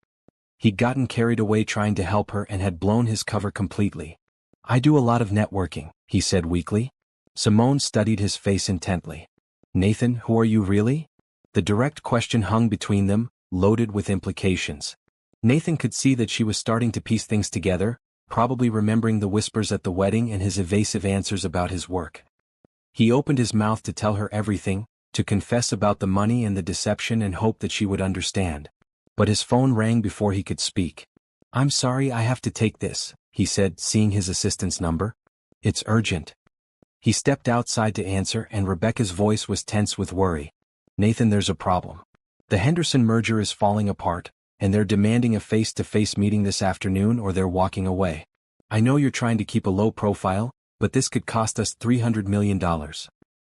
He'd gotten carried away trying to help her and had blown his cover completely. I do a lot of networking, he said weakly. Simone studied his face intently. Nathan, who are you really? The direct question hung between them, loaded with implications. Nathan could see that she was starting to piece things together, probably remembering the whispers at the wedding and his evasive answers about his work. He opened his mouth to tell her everything, to confess about the money and the deception and hope that she would understand. But his phone rang before he could speak. I'm sorry, I have to take this, he said, seeing his assistant's number. It's urgent. He stepped outside to answer, and Rebecca's voice was tense with worry. Nathan, there's a problem. The Henderson merger is falling apart, and they're demanding a face-to-face meeting this afternoon or they're walking away. I know you're trying to keep a low profile, but this could cost us $300 million.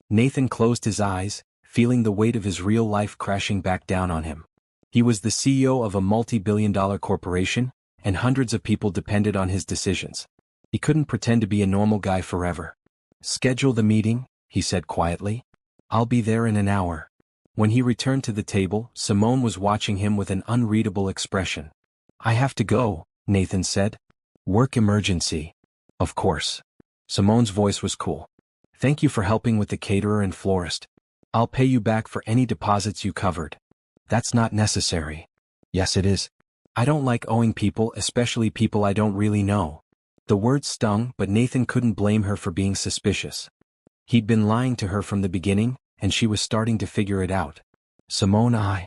Nathan closed his eyes, feeling the weight of his real life crashing back down on him. He was the CEO of a multi-billion-dollar corporation, and hundreds of people depended on his decisions. He couldn't pretend to be a normal guy forever. Schedule the meeting, he said quietly. I'll be there in an hour. When he returned to the table, Simone was watching him with an unreadable expression. I have to go, Nathan said. Work emergency. Of course. Simone's voice was cool. Thank you for helping with the caterer and florist. I'll pay you back for any deposits you covered. That's not necessary. Yes, it is. I don't like owing people, especially people I don't really know. The words stung, but Nathan couldn't blame her for being suspicious. He'd been lying to her from the beginning, and she was starting to figure it out. Simone,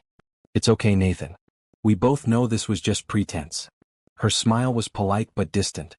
It's okay, Nathan. We both know this was just pretense. Her smile was polite but distant.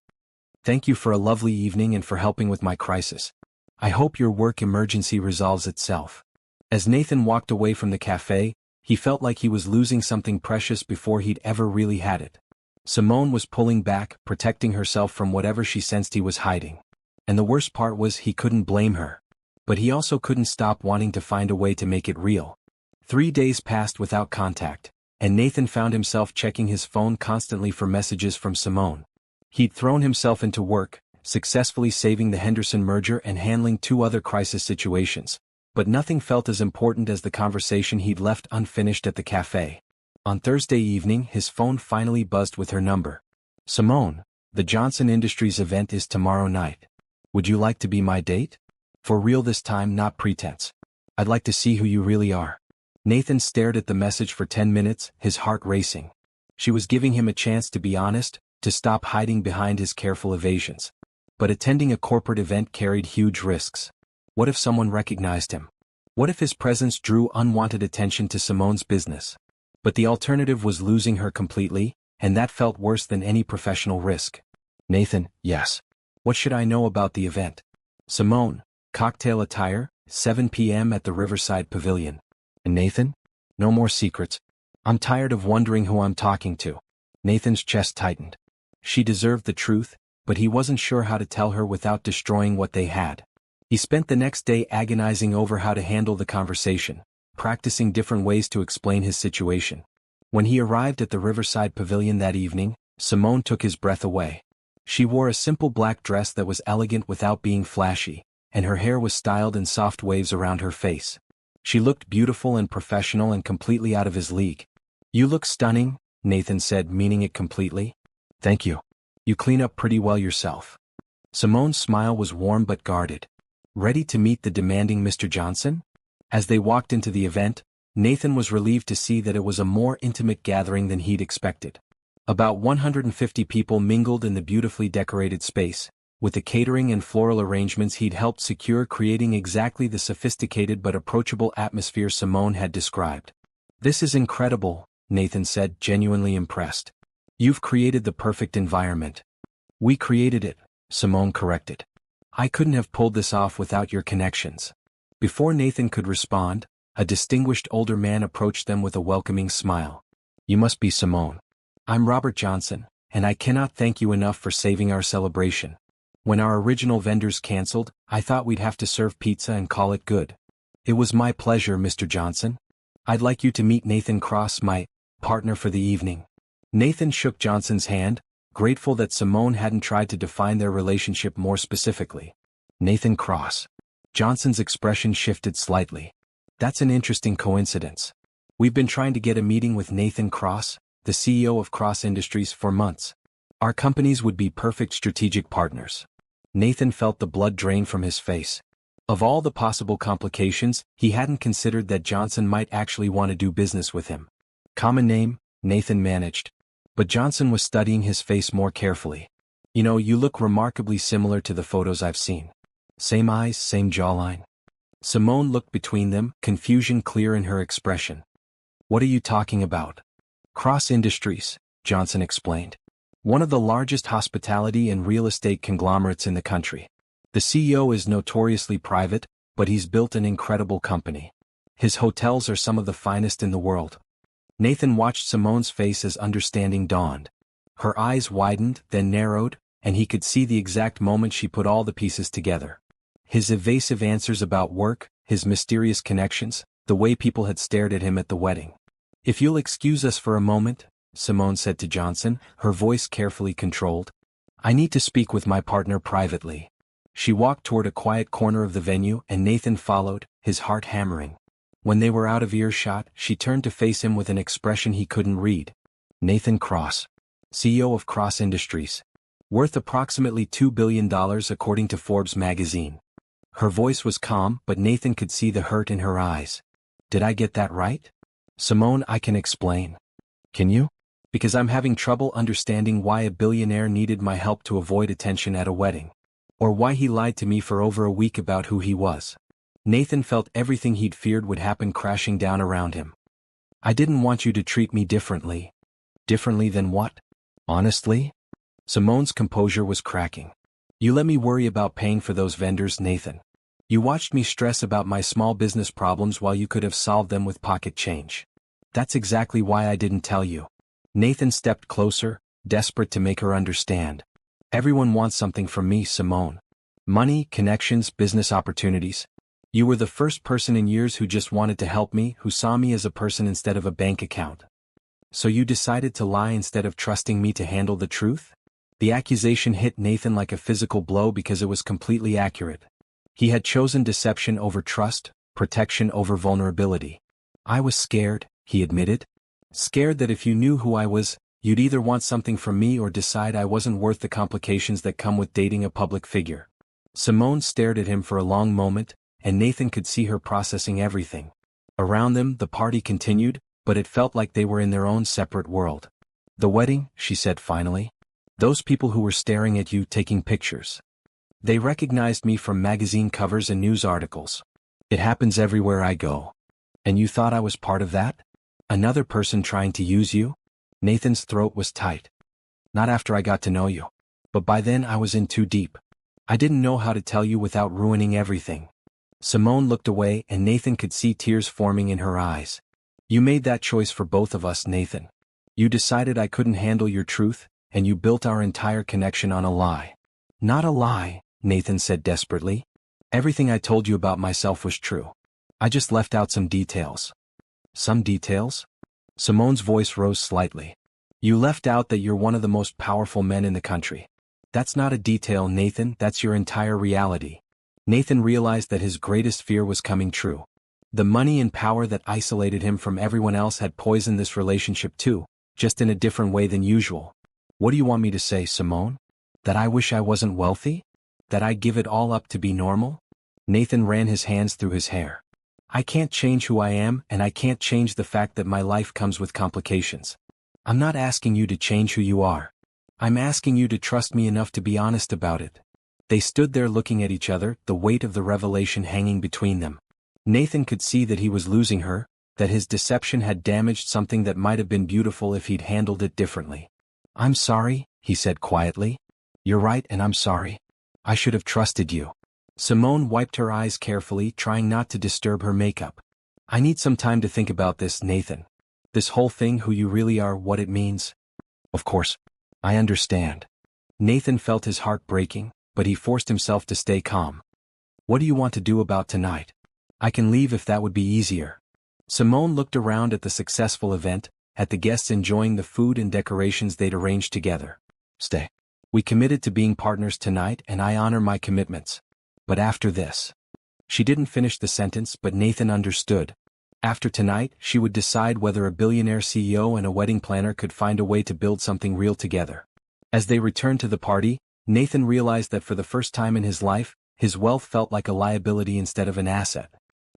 Thank you for a lovely evening and for helping with my crisis. I hope your work emergency resolves itself. As Nathan walked away from the cafe, he felt like he was losing something precious before he'd ever really had it. Simone was pulling back, protecting herself from whatever she sensed he was hiding. And the worst part was he couldn't blame her. But he also couldn't stop wanting to find a way to make it real. 3 days passed without contact, and Nathan found himself checking his phone constantly for messages from Simone. He'd thrown himself into work, successfully saving the Henderson merger and handling 2 other crisis situations, but nothing felt as important as the conversation he'd left unfinished at the cafe. On Thursday evening, his phone finally buzzed with her number. Simone, the Johnson Industries event is tomorrow night. Would you like to be my date? For real this time, not pretense. I'd like to see who you really are. Nathan stared at the message for 10 minutes, his heart racing. She was giving him a chance to be honest, to stop hiding behind his careful evasions. But attending a corporate event carried huge risks. What if someone recognized him? What if his presence drew unwanted attention to Simone's business? But the alternative was losing her completely, and that felt worse than any professional risk. Nathan, yes. What should I know about the event? Simone, cocktail attire, 7 p.m. at the Riverside Pavilion. And Nathan? No more secrets. I'm tired of wondering who I'm talking to. Nathan's chest tightened. She deserved the truth, but he wasn't sure how to tell her without destroying what they had. He spent the next day agonizing over how to handle the conversation, practicing different ways to explain his situation. When he arrived at the Riverside Pavilion that evening, Simone took his breath away. She wore a simple black dress that was elegant without being flashy, and her hair was styled in soft waves around her face. She looked beautiful and professional and completely out of his league. "You look stunning," Nathan said, meaning it completely. "Thank you. You clean up pretty well yourself." Simone's smile was warm but guarded. "Ready to meet the demanding Mr. Johnson?" As they walked into the event, Nathan was relieved to see that it was a more intimate gathering than he'd expected. About 150 people mingled in the beautifully decorated space, with the catering and floral arrangements he'd helped secure, creating exactly the sophisticated but approachable atmosphere Simone had described. "This is incredible," Nathan said, genuinely impressed. "You've created the perfect environment." "We created it," Simone corrected. "I couldn't have pulled this off without your connections." Before Nathan could respond, a distinguished older man approached them with a welcoming smile. "You must be Simone. I'm Robert Johnson, and I cannot thank you enough for saving our celebration. When our original vendors canceled, I thought we'd have to serve pizza and call it good." "It was my pleasure, Mr. Johnson. I'd like you to meet Nathan Cross, my partner for the evening." Nathan shook Johnson's hand, grateful that Simone hadn't tried to define their relationship more specifically. "Nathan Cross." Johnson's expression shifted slightly. "That's an interesting coincidence. We've been trying to get a meeting with Nathan Cross, the CEO of Cross Industries, for months. Our companies would be perfect strategic partners." Nathan felt the blood drain from his face. Of all the possible complications, he hadn't considered that Johnson might actually want to do business with him. "Common name," Nathan managed. But Johnson was studying his face more carefully. "You know, you look remarkably similar to the photos I've seen. Same eyes, same jawline." Simone looked between them, confusion clear in her expression. "What are you talking about?" "Cross Industries," Johnson explained. "One of the largest hospitality and real estate conglomerates in the country. The CEO is notoriously private, but he's built an incredible company. His hotels are some of the finest in the world." Nathan watched Simone's face as understanding dawned. Her eyes widened, then narrowed, and he could see the exact moment she put all the pieces together. His evasive answers about work, his mysterious connections, the way people had stared at him at the wedding. "If you'll excuse us for a moment," Simone said to Johnson, her voice carefully controlled. "I need to speak with my partner privately." She walked toward a quiet corner of the venue and Nathan followed, his heart hammering. When they were out of earshot, she turned to face him with an expression he couldn't read. "Nathan Cross, CEO of Cross Industries. Worth approximately $2 billion according to Forbes magazine." Her voice was calm, but Nathan could see the hurt in her eyes. "Did I get that right?" "Simone, I can explain." "Can you?" "Because I'm having trouble understanding why a billionaire needed my help to avoid attention at a wedding. Or why he lied to me for over a week about who he was." Nathan felt everything he'd feared would happen crashing down around him. "I didn't want you to treat me differently." "Differently than what?" "Honestly?" Simone's composure was cracking. "You let me worry about paying for those vendors, Nathan. You watched me stress about my small business problems while you could have solved them with pocket change. That's exactly why I didn't tell you." Nathan stepped closer, desperate to make her understand. "Everyone wants something from me, Simone. Money, connections, business opportunities. You were the first person in years who just wanted to help me, who saw me as a person instead of a bank account. So you decided to lie instead of trusting me to handle the truth?" The accusation hit Nathan like a physical blow because it was completely accurate. He had chosen deception over trust, protection over vulnerability. "I was scared," he admitted. "Scared that if you knew who I was, you'd either want something from me or decide I wasn't worth the complications that come with dating a public figure." Simone stared at him for a long moment, and Nathan could see her processing everything. Around them, the party continued, but it felt like they were in their own separate world. "The wedding," she said finally. "Those people who were staring at you taking pictures. They recognized me from magazine covers and news articles. It happens everywhere I go. And you thought I was part of that? Another person trying to use you?" Nathan's throat was tight. "Not after I got to know you. But by then I was in too deep. I didn't know how to tell you without ruining everything." Simone looked away and Nathan could see tears forming in her eyes. "You made that choice for both of us, Nathan. You decided I couldn't handle your truth, and you built our entire connection on a lie." "Not a lie," Nathan said desperately. "Everything I told you about myself was true. I just left out some details." "Some details?" Simone's voice rose slightly. "You left out that you're one of the most powerful men in the country. That's not a detail, Nathan, that's your entire reality. Nathan realized that his greatest fear was coming true. The money and power that isolated him from everyone else had poisoned this relationship too, just in a different way than usual. What do you want me to say, Simone? That I wish I wasn't wealthy? That I'd give it all up to be normal? Nathan ran his hands through his hair. I can't change who I am, and I can't change the fact that my life comes with complications. I'm not asking you to change who you are. I'm asking you to trust me enough to be honest about it. They stood there looking at each other, the weight of the revelation hanging between them. Nathan could see that he was losing her, that his deception had damaged something that might have been beautiful if he'd handled it differently. I'm sorry, he said quietly. You're right, and I'm sorry. I should have trusted you. Simone wiped her eyes carefully, trying not to disturb her makeup. I need some time to think about this, Nathan. This whole thing, who you really are, what it means. Of course. I understand. Nathan felt his heart breaking, but he forced himself to stay calm. What do you want to do about tonight? I can leave if that would be easier. Simone looked around at the successful event, at the guests enjoying the food and decorations they'd arranged together. Stay. We committed to being partners tonight, and I honor my commitments. But after this. She didn't finish the sentence, but Nathan understood. After tonight, she would decide whether a billionaire CEO and a wedding planner could find a way to build something real together. As they returned to the party, Nathan realized that for the first time in his life, his wealth felt like a liability instead of an asset.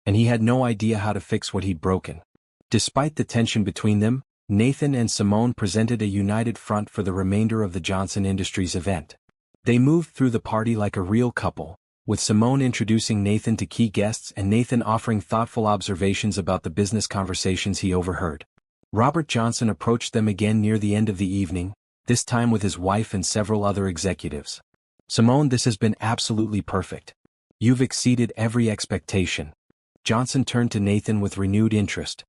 And he had no idea how to fix what he'd broken. Despite the tension between them, Nathan and Simone presented a united front for the remainder of the Johnson Industries event. They moved through the party like a real couple, with Simone introducing Nathan to key guests and Nathan offering thoughtful observations about the business conversations he overheard. Robert Johnson approached them again near the end of the evening, this time with his wife and several other executives. Simone, this has been absolutely perfect. You've exceeded every expectation. Johnson turned to Nathan with renewed interest.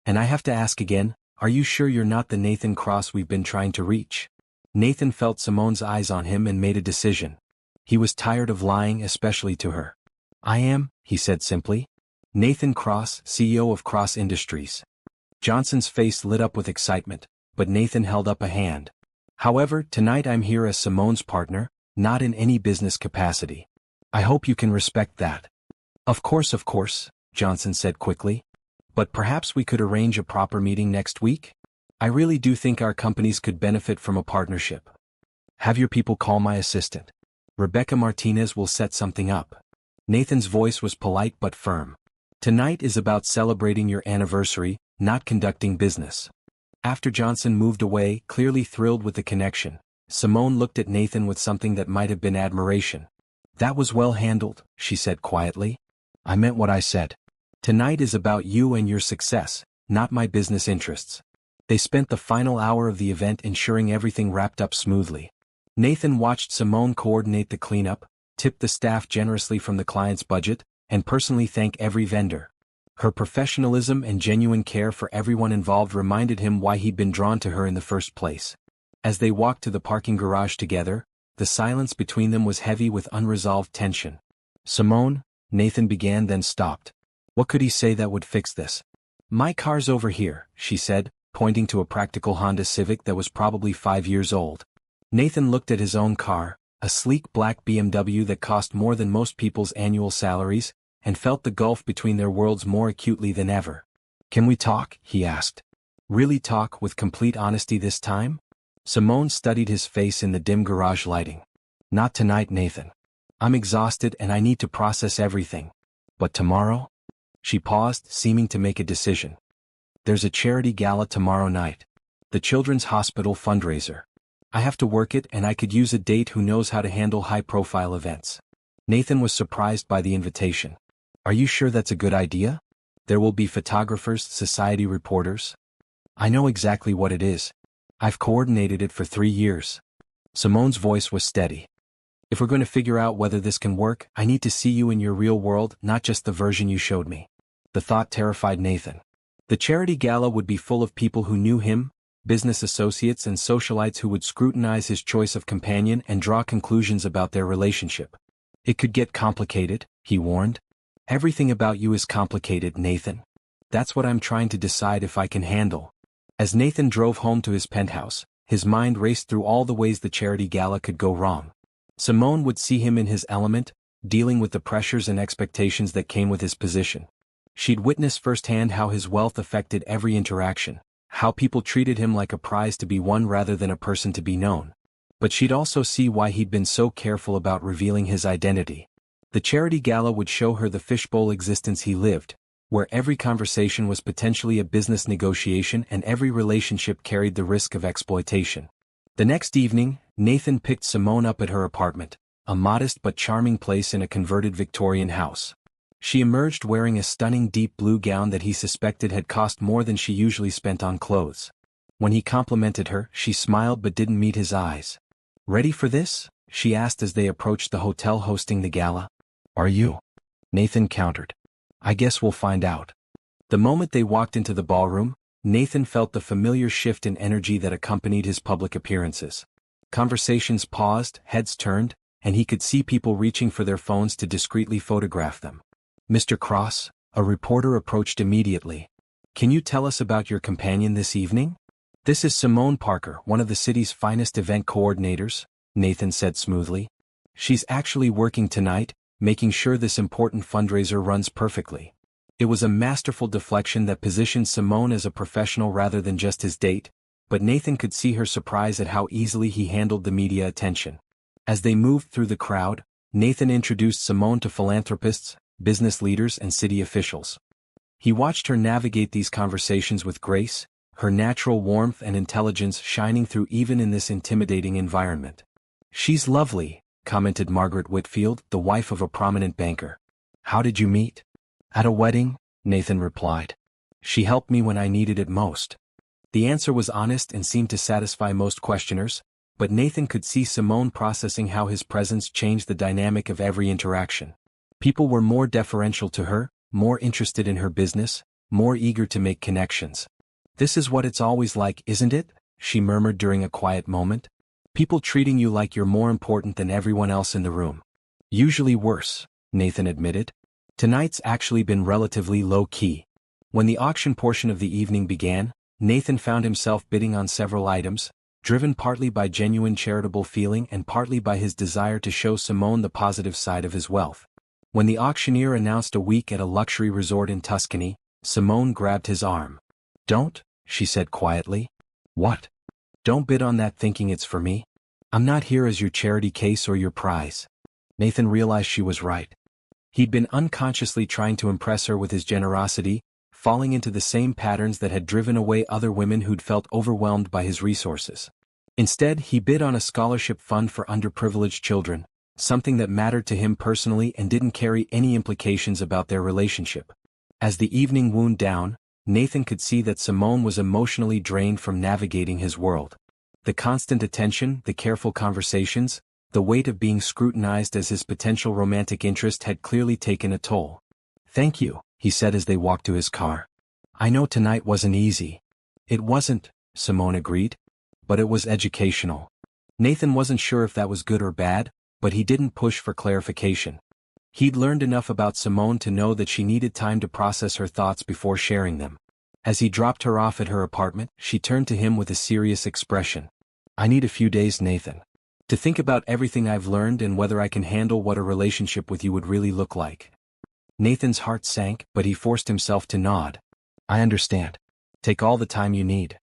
And I have to ask again, are you sure you're not the Nathan Cross we've been trying to reach? Nathan felt Simone's eyes on him and made a decision. He was tired of lying, especially to her. I am, he said simply. Nathan Cross, CEO of Cross Industries. Johnson's face lit up with excitement, but Nathan held up a hand. However, tonight I'm here as Simone's partner, not in any business capacity. I hope you can respect that. Of course, Johnson said quickly. But perhaps we could arrange a proper meeting next week? I really do think our companies could benefit from a partnership. Have your people call my assistant. Rebecca Martinez will set something up. Nathan's voice was polite but firm. Tonight is about celebrating your anniversary, not conducting business. After Johnson moved away, clearly thrilled with the connection, Simone looked at Nathan with something that might have been admiration. That was well handled, she said quietly. I meant what I said. Tonight is about you and your success, not my business interests. They spent the final hour of the event ensuring everything wrapped up smoothly. Nathan watched Simone coordinate the cleanup, tip the staff generously from the client's budget, and personally thank every vendor. Her professionalism and genuine care for everyone involved reminded him why he'd been drawn to her in the first place. As they walked to the parking garage together, the silence between them was heavy with unresolved tension. Simone, Nathan began, then stopped. What could he say that would fix this? My car's over here, she said, pointing to a practical Honda Civic that was probably 5 years old. Nathan looked at his own car, a sleek black BMW that cost more than most people's annual salaries, and felt the gulf between their worlds more acutely than ever. Can we talk? He asked. Really talk, with complete honesty this time? Simone studied his face in the dim garage lighting. Not tonight, Nathan. I'm exhausted and I need to process everything. But tomorrow? She paused, seeming to make a decision. There's a charity gala tomorrow night. The Children's Hospital fundraiser. I have to work it, and I could use a date. Who knows how to handle high-profile events? Nathan was surprised by the invitation. Are you sure that's a good idea? There will be photographers, society reporters. I know exactly what it is. I've coordinated it for 3 years. Simone's voice was steady. If we're going to figure out whether this can work, I need to see you in your real world, not just the version you showed me. The thought terrified Nathan. The charity gala would be full of people who knew him, business associates and socialites who would scrutinize his choice of companion and draw conclusions about their relationship. It could get complicated, he warned. Everything about you is complicated, Nathan. That's what I'm trying to decide if I can handle. As Nathan drove home to his penthouse, his mind raced through all the ways the charity gala could go wrong. Simone would see him in his element, dealing with the pressures and expectations that came with his position. She'd witnessed firsthand how his wealth affected every interaction, how people treated him like a prize to be won rather than a person to be known. But she'd also see why he'd been so careful about revealing his identity. The charity gala would show her the fishbowl existence he lived, where every conversation was potentially a business negotiation and every relationship carried the risk of exploitation. The next evening, Nathan picked Simone up at her apartment, a modest but charming place in a converted Victorian house. She emerged wearing a stunning deep blue gown that he suspected had cost more than she usually spent on clothes. When he complimented her, she smiled but didn't meet his eyes. "Ready for this?" she asked as they approached the hotel hosting the gala. "Are you?" Nathan countered. "I guess we'll find out." The moment they walked into the ballroom, Nathan felt the familiar shift in energy that accompanied his public appearances. Conversations paused, heads turned, and he could see people reaching for their phones to discreetly photograph them. "Mr. Cross," a reporter approached immediately. "Can you tell us about your companion this evening?" "This is Simone Parker, one of the city's finest event coordinators," Nathan said smoothly. "She's actually working tonight, making sure this important fundraiser runs perfectly." It was a masterful deflection that positioned Simone as a professional rather than just his date, but Nathan could see her surprise at how easily he handled the media attention. As they moved through the crowd, Nathan introduced Simone to philanthropists, business leaders and city officials. He watched her navigate these conversations with grace, her natural warmth and intelligence shining through even in this intimidating environment. "She's lovely," commented Margaret Whitfield, the wife of a prominent banker. "How did you meet?" "At a wedding," Nathan replied. "She helped me when I needed it most." The answer was honest and seemed to satisfy most questioners, but Nathan could see Simone processing how his presence changed the dynamic of every interaction. People were more deferential to her, more interested in her business, more eager to make connections. "This is what it's always like, isn't it?" she murmured during a quiet moment. "People treating you like you're more important than everyone else in the room." "Usually worse," Nathan admitted. "Tonight's actually been relatively low-key." When the auction portion of the evening began, Nathan found himself bidding on several items, driven partly by genuine charitable feeling and partly by his desire to show Simone the positive side of his wealth. When the auctioneer announced a week at a luxury resort in Tuscany, Simone grabbed his arm. "Don't," she said quietly. "What?" "Don't bid on that thinking it's for me. I'm not here as your charity case or your prize." Nathan realized she was right. He'd been unconsciously trying to impress her with his generosity, falling into the same patterns that had driven away other women who'd felt overwhelmed by his resources. Instead, he bid on a scholarship fund for underprivileged children, something that mattered to him personally and didn't carry any implications about their relationship. As the evening wound down, Nathan could see that Simone was emotionally drained from navigating his world. The constant attention, the careful conversations, the weight of being scrutinized as his potential romantic interest had clearly taken a toll. "Thank you," he said as they walked to his car. "I know tonight wasn't easy." "It wasn't," Simone agreed. "But it was educational." Nathan wasn't sure if that was good or bad, but he didn't push for clarification. He'd learned enough about Simone to know that she needed time to process her thoughts before sharing them. As he dropped her off at her apartment, she turned to him with a serious expression. "I need a few days, Nathan, to think about everything I've learned and whether I can handle what a relationship with you would really look like." Nathan's heart sank, but he forced himself to nod. "I understand. Take all the time you need.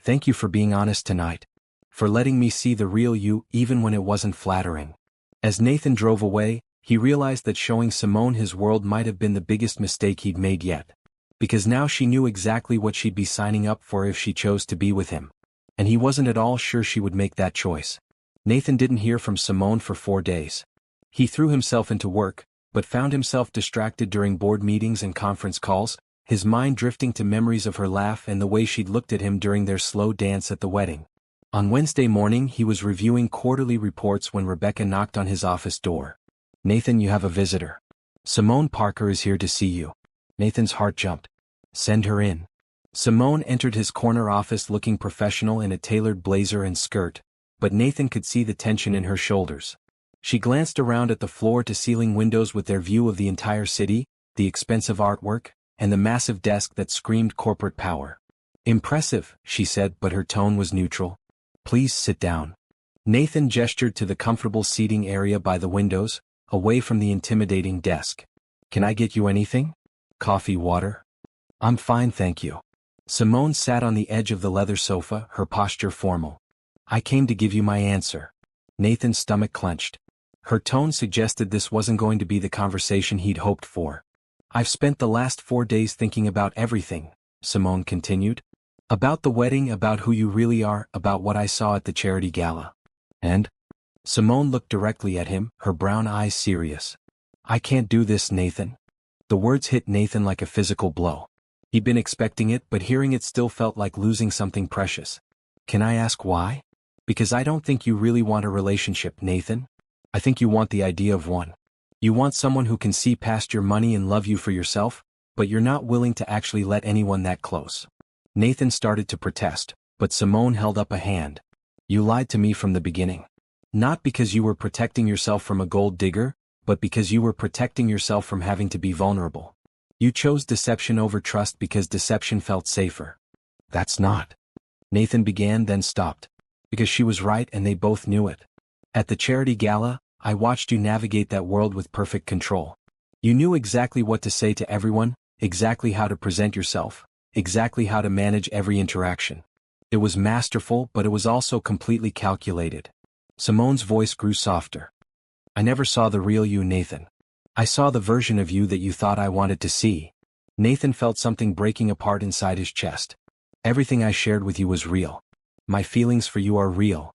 Thank you for being honest tonight. For letting me see the real you even when it wasn't flattering." As Nathan drove away, he realized that showing Simone his world might have been the biggest mistake he'd made yet. Because now she knew exactly what she'd be signing up for if she chose to be with him. And he wasn't at all sure she would make that choice. Nathan didn't hear from Simone for 4 days. He threw himself into work, but found himself distracted during board meetings and conference calls, his mind drifting to memories of her laugh and the way she'd looked at him during their slow dance at the wedding. On Wednesday morning he was reviewing quarterly reports when Rebecca knocked on his office door. "Nathan, you have a visitor. Simone Parker is here to see you." Nathan's heart jumped. "Send her in." Simone entered his corner office looking professional in a tailored blazer and skirt, but Nathan could see the tension in her shoulders. She glanced around at the floor-to-ceiling windows with their view of the entire city, the expensive artwork, and the massive desk that screamed corporate power. "Impressive," she said, but her tone was neutral. "Please sit down." Nathan gestured to the comfortable seating area by the windows, away from the intimidating desk. "Can I get you anything? Coffee, water?" "I'm fine, thank you." Simone sat on the edge of the leather sofa, her posture formal. "I came to give you my answer." Nathan's stomach clenched. Her tone suggested this wasn't going to be the conversation he'd hoped for. "I've spent the last 4 days thinking about everything," Simone continued. "About the wedding, about who you really are, about what I saw at the charity gala." "And?" Simone looked directly at him, her brown eyes serious. "I can't do this, Nathan." The words hit Nathan like a physical blow. He'd been expecting it, but hearing it still felt like losing something precious. "Can I ask why?" "Because I don't think you really want a relationship, Nathan. I think you want the idea of one. You want someone who can see past your money and love you for yourself, but you're not willing to actually let anyone that close." Nathan started to protest, but Simone held up a hand. "You lied to me from the beginning. Not because you were protecting yourself from a gold digger, but because you were protecting yourself from having to be vulnerable. You chose deception over trust because deception felt safer." "That's not," Nathan began, then stopped. "Because she was right and they both knew it. At the charity gala, I watched you navigate that world with perfect control. You knew exactly what to say to everyone, exactly how to present yourself, exactly how to manage every interaction. It was masterful, but it was also completely calculated." Simone's voice grew softer. "I never saw the real you, Nathan. I saw the version of you that you thought I wanted to see." Nathan felt something breaking apart inside his chest. "Everything I shared with you was real. My feelings for you are real."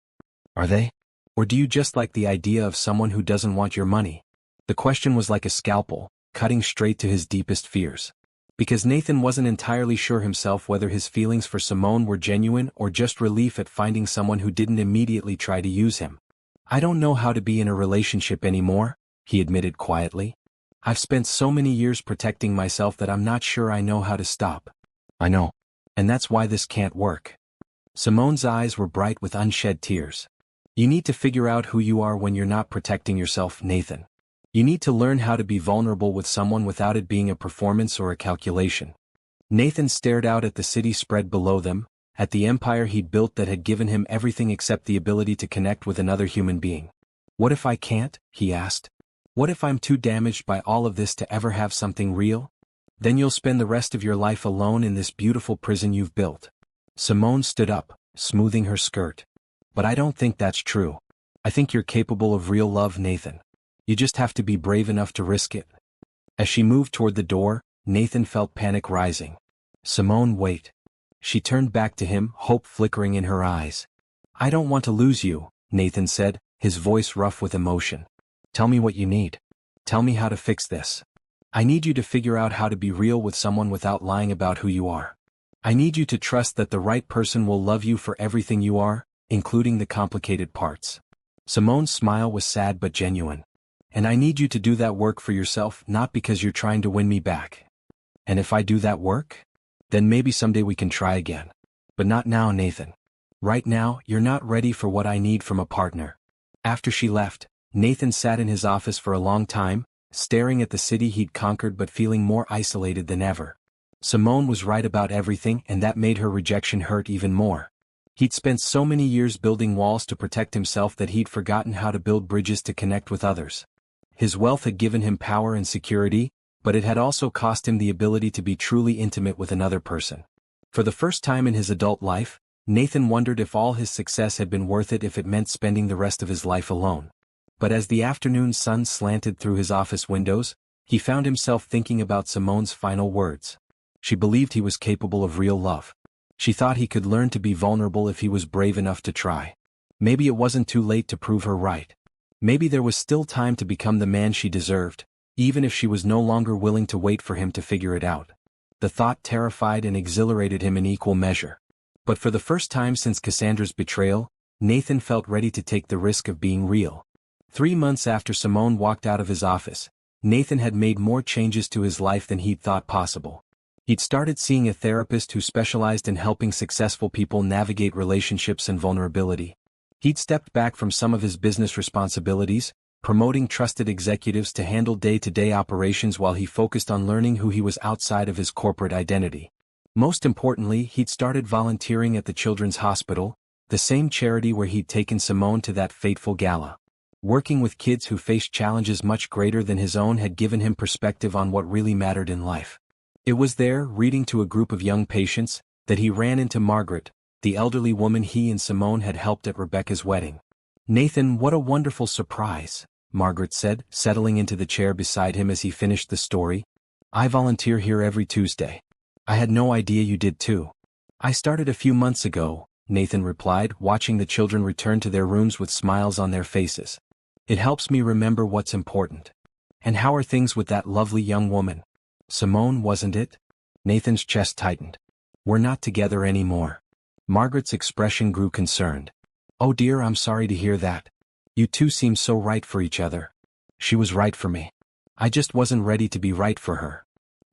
"Are they? Or do you just like the idea of someone who doesn't want your money?" The question was like a scalpel, cutting straight to his deepest fears. Because Nathan wasn't entirely sure himself whether his feelings for Simone were genuine or just relief at finding someone who didn't immediately try to use him. "I don't know how to be in a relationship anymore," he admitted quietly. "I've spent so many years protecting myself that I'm not sure I know how to stop." "I know. And that's why this can't work." Simone's eyes were bright with unshed tears. "You need to figure out who you are when you're not protecting yourself, Nathan. You need to learn how to be vulnerable with someone without it being a performance or a calculation." Nathan stared out at the city spread below them, at the empire he'd built that had given him everything except the ability to connect with another human being. "What if I can't?" he asked. "What if I'm too damaged by all of this to ever have something real? Then you'll spend the rest of your life alone in this beautiful prison you've built." Simone stood up, smoothing her skirt. "But I don't think that's true. I think you're capable of real love, Nathan. You just have to be brave enough to risk it." As she moved toward the door, Nathan felt panic rising. "Simone, wait." She turned back to him, hope flickering in her eyes. "I don't want to lose you," Nathan said, his voice rough with emotion. "Tell me what you need. Tell me how to fix this. I need you to figure out how to be real with someone without lying about who you are. I need you to trust that the right person will love you for everything you are, including the complicated parts." Simone's smile was sad but genuine. "And I need you to do that work for yourself, not because you're trying to win me back." "And if I do that work? Then maybe someday we can try again. But not now, Nathan. Right now, you're not ready for what I need from a partner." After she left, Nathan sat in his office for a long time, staring at the city he'd conquered but feeling more isolated than ever. Simone was right about everything, and that made her rejection hurt even more. He'd spent so many years building walls to protect himself that he'd forgotten how to build bridges to connect with others. His wealth had given him power and security, but it had also cost him the ability to be truly intimate with another person. For the first time in his adult life, Nathan wondered if all his success had been worth it if it meant spending the rest of his life alone. But as the afternoon sun slanted through his office windows, he found himself thinking about Simone's final words. She believed he was capable of real love. She thought he could learn to be vulnerable if he was brave enough to try. Maybe it wasn't too late to prove her right. Maybe there was still time to become the man she deserved, even if she was no longer willing to wait for him to figure it out. The thought terrified and exhilarated him in equal measure. But for the first time since Cassandra's betrayal, Nathan felt ready to take the risk of being real. 3 months after Simone walked out of his office, Nathan had made more changes to his life than he'd thought possible. He'd started seeing a therapist who specialized in helping successful people navigate relationships and vulnerability. He'd stepped back from some of his business responsibilities, promoting trusted executives to handle day-to-day operations while he focused on learning who he was outside of his corporate identity. Most importantly, he'd started volunteering at the Children's Hospital, the same charity where he'd taken Simone to that fateful gala. Working with kids who faced challenges much greater than his own had given him perspective on what really mattered in life. It was there, reading to a group of young patients, that he ran into Margaret, the elderly woman he and Simone had helped at Rebecca's wedding. "Nathan, what a wonderful surprise," Margaret said, settling into the chair beside him as he finished the story. "I volunteer here every Tuesday. I had no idea you did too." "I started a few months ago," Nathan replied, watching the children return to their rooms with smiles on their faces. "It helps me remember what's important." "And how are things with that lovely young woman? Simone, wasn't it?" Nathan's chest tightened. "We're not together anymore." Margaret's expression grew concerned. "Oh dear, I'm sorry to hear that. You two seem so right for each other." "She was right for me. I just wasn't ready to be right for her."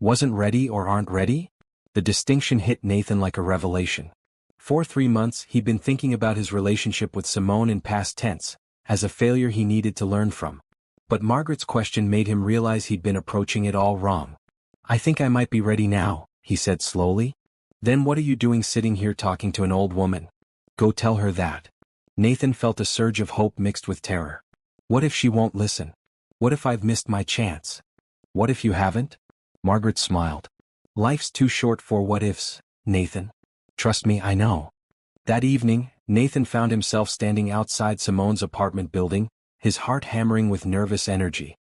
"Wasn't ready or aren't ready?" The distinction hit Nathan like a revelation. For 3 months he'd been thinking about his relationship with Simone in past tense, as a failure he needed to learn from. But Margaret's question made him realize he'd been approaching it all wrong. "I think I might be ready now," he said slowly. "Then what are you doing sitting here talking to an old woman? Go tell her that." Nathan felt a surge of hope mixed with terror. What if she won't listen? What if I've missed my chance? "What if you haven't?" Margaret smiled. "Life's too short for what-ifs, Nathan. Trust me, I know." That evening, Nathan found himself standing outside Simone's apartment building, his heart hammering with nervous energy.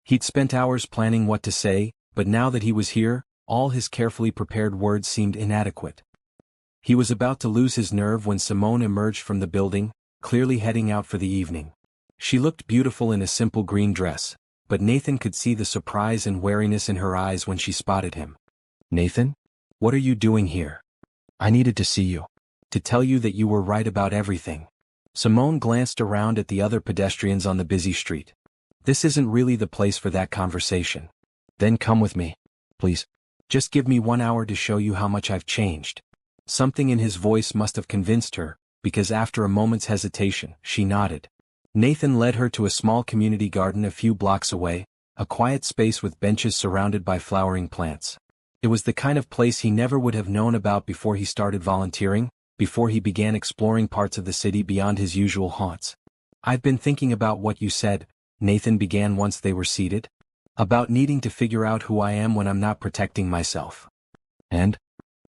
He'd spent hours planning what to say, but now that he was here, all his carefully prepared words seemed inadequate. He was about to lose his nerve when Simone emerged from the building, clearly heading out for the evening. She looked beautiful in a simple green dress, but Nathan could see the surprise and wariness in her eyes when she spotted him. "Nathan? What are you doing here?" "I needed to see you. To tell you that you were right about everything." Simone glanced around at the other pedestrians on the busy street. "This isn't really the place for that conversation." "Then come with me, please. Just give me 1 hour to show you how much I've changed." Something in his voice must have convinced her, because after a moment's hesitation, she nodded. Nathan led her to a small community garden a few blocks away, a quiet space with benches surrounded by flowering plants. It was the kind of place he never would have known about before he started volunteering, before he began exploring parts of the city beyond his usual haunts. "I've been thinking about what you said," Nathan began once they were seated. "About needing to figure out who I am when I'm not protecting myself." "And?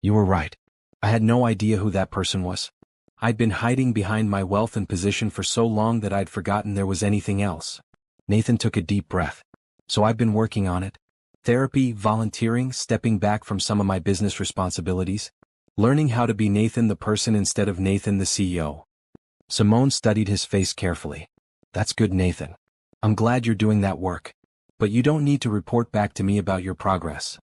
You were right. I had no idea who that person was. I'd been hiding behind my wealth and position for so long that I'd forgotten there was anything else." Nathan took a deep breath. "So I've been working on it. Therapy, volunteering, stepping back from some of my business responsibilities. Learning how to be Nathan the person instead of Nathan the CEO." Simone studied his face carefully. "That's good, Nathan. I'm glad you're doing that work. But you don't need to report back to me about your progress."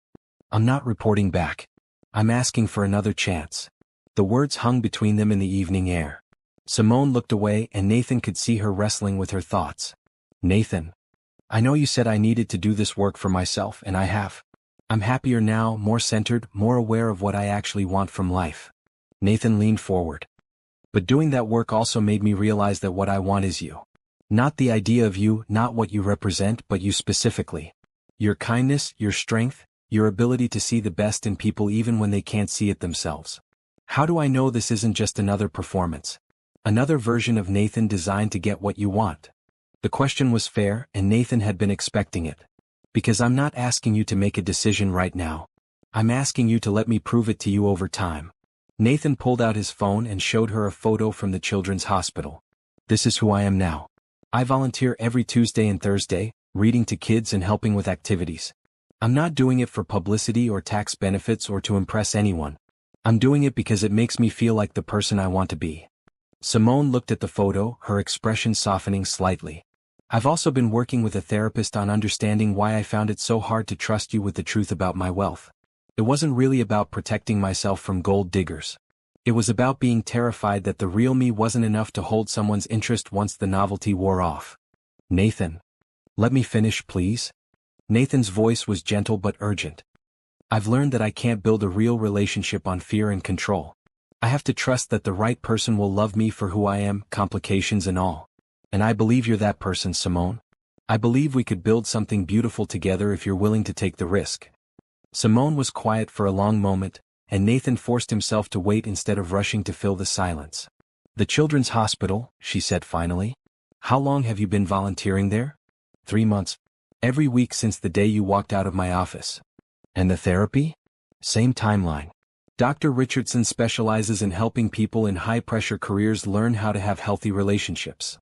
"I'm not reporting back. I'm asking for another chance." The words hung between them in the evening air. Simone looked away and Nathan could see her wrestling with her thoughts. "Nathan, I know you said I needed to do this work for myself, and I have. I'm happier now, more centered, more aware of what I actually want from life." Nathan leaned forward. "But doing that work also made me realize that what I want is you. Not the idea of you, not what you represent, but you specifically. Your kindness, your strength, your ability to see the best in people even when they can't see it themselves. How do I know this isn't just another performance? Another version of Nathan designed to get what you want?" The question was fair, and Nathan had been expecting it. "Because I'm not asking you to make a decision right now. I'm asking you to let me prove it to you over time." Nathan pulled out his phone and showed her a photo from the children's hospital. "This is who I am now. I volunteer every Tuesday and Thursday, reading to kids and helping with activities. I'm not doing it for publicity or tax benefits or to impress anyone. I'm doing it because it makes me feel like the person I want to be." Simone looked at the photo, her expression softening slightly. "I've also been working with a therapist on understanding why I found it so hard to trust you with the truth about my wealth. It wasn't really about protecting myself from gold diggers. It was about being terrified that the real me wasn't enough to hold someone's interest once the novelty wore off." "Nathan, let me finish, please." Nathan's voice was gentle but urgent. "I've learned that I can't build a real relationship on fear and control. I have to trust that the right person will love me for who I am, complications and all. And I believe you're that person, Simone. I believe we could build something beautiful together if you're willing to take the risk." Simone was quiet for a long moment, and Nathan forced himself to wait instead of rushing to fill the silence. "The children's hospital," she said finally. How long have you been volunteering there? 3 months. Every week since the day you walked out of my office. And the therapy? Same timeline. Dr. Richardson specializes in helping people in high-pressure careers learn how to have healthy relationships.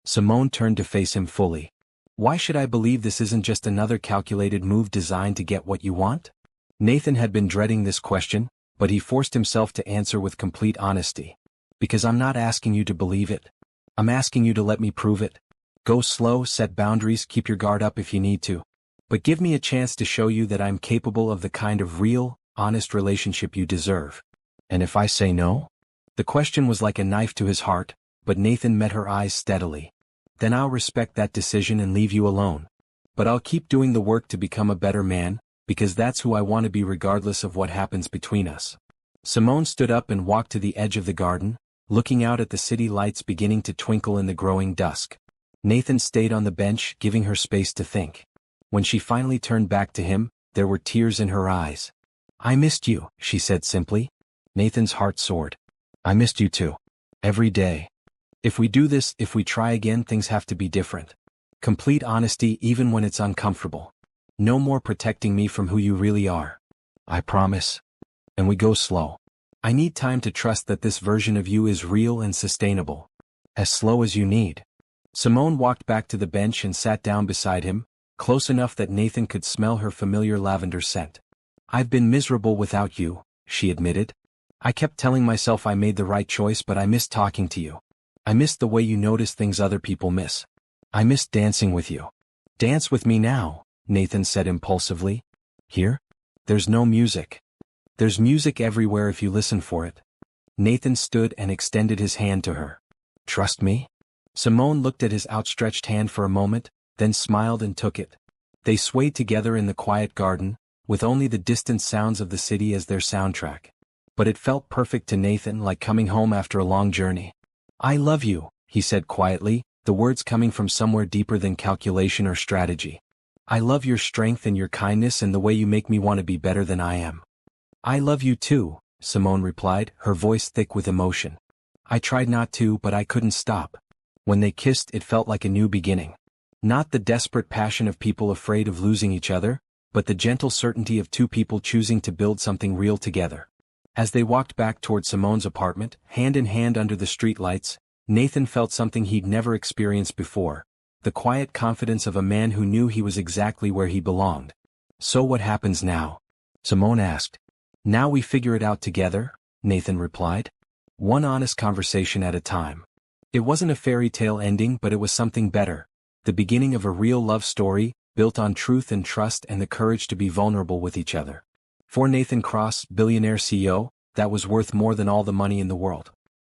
Simone turned to face him fully. Why should I believe this isn't just another calculated move designed to get what you want? Nathan had been dreading this question, but he forced himself to answer with complete honesty. Because I'm not asking you to believe it. I'm asking you to let me prove it. Go slow, set boundaries, keep your guard up if you need to. But give me a chance to show you that I'm capable of the kind of real, honest relationship you deserve. And if I say no? The question was like a knife to his heart, but Nathan met her eyes steadily. Then I'll respect that decision and leave you alone. But I'll keep doing the work to become a better man, because that's who I want to be regardless of what happens between us. Simone stood up and walked to the edge of the garden, looking out at the city lights beginning to twinkle in the growing dusk. Nathan stayed on the bench, giving her space to think. When she finally turned back to him, there were tears in her eyes. I missed you, she said simply. Nathan's heart soared. I missed you too. Every day. If we do this, if we try again, things have to be different. Complete honesty even when it's uncomfortable. No more protecting me from who you really are. I promise. And we go slow. I need time to trust that this version of you is real and sustainable. As slow as you need. Simone walked back to the bench and sat down beside him, close enough that Nathan could smell her familiar lavender scent. I've been miserable without you, she admitted. I kept telling myself I made the right choice, but I missed talking to you. I missed the way you notice things other people miss. I missed dancing with you. Dance with me now, Nathan said impulsively. Here? There's no music. There's music everywhere if you listen for it. Nathan stood and extended his hand to her. Trust me? Simone looked at his outstretched hand for a moment, then smiled and took it. They swayed together in the quiet garden, with only the distant sounds of the city as their soundtrack. But it felt perfect to Nathan, like coming home after a long journey. I love you, he said quietly, the words coming from somewhere deeper than calculation or strategy. I love your strength and your kindness and the way you make me want to be better than I am. I love you too, Simone replied, her voice thick with emotion. I tried not to, but I couldn't stop. When they kissed, it felt like a new beginning. Not the desperate passion of people afraid of losing each other, but the gentle certainty of two people choosing to build something real together. As they walked back toward Simone's apartment, hand in hand under the streetlights, Nathan felt something he'd never experienced before, the quiet confidence of a man who knew he was exactly where he belonged. So what happens now? Simone asked. Now we figure it out together, Nathan replied. One honest conversation at a time. It wasn't a fairy tale ending, but it was something better. The beginning of a real love story, built on truth and trust and the courage to be vulnerable with each other. For Nathan Cross, billionaire CEO, that was worth more than all the money in the world.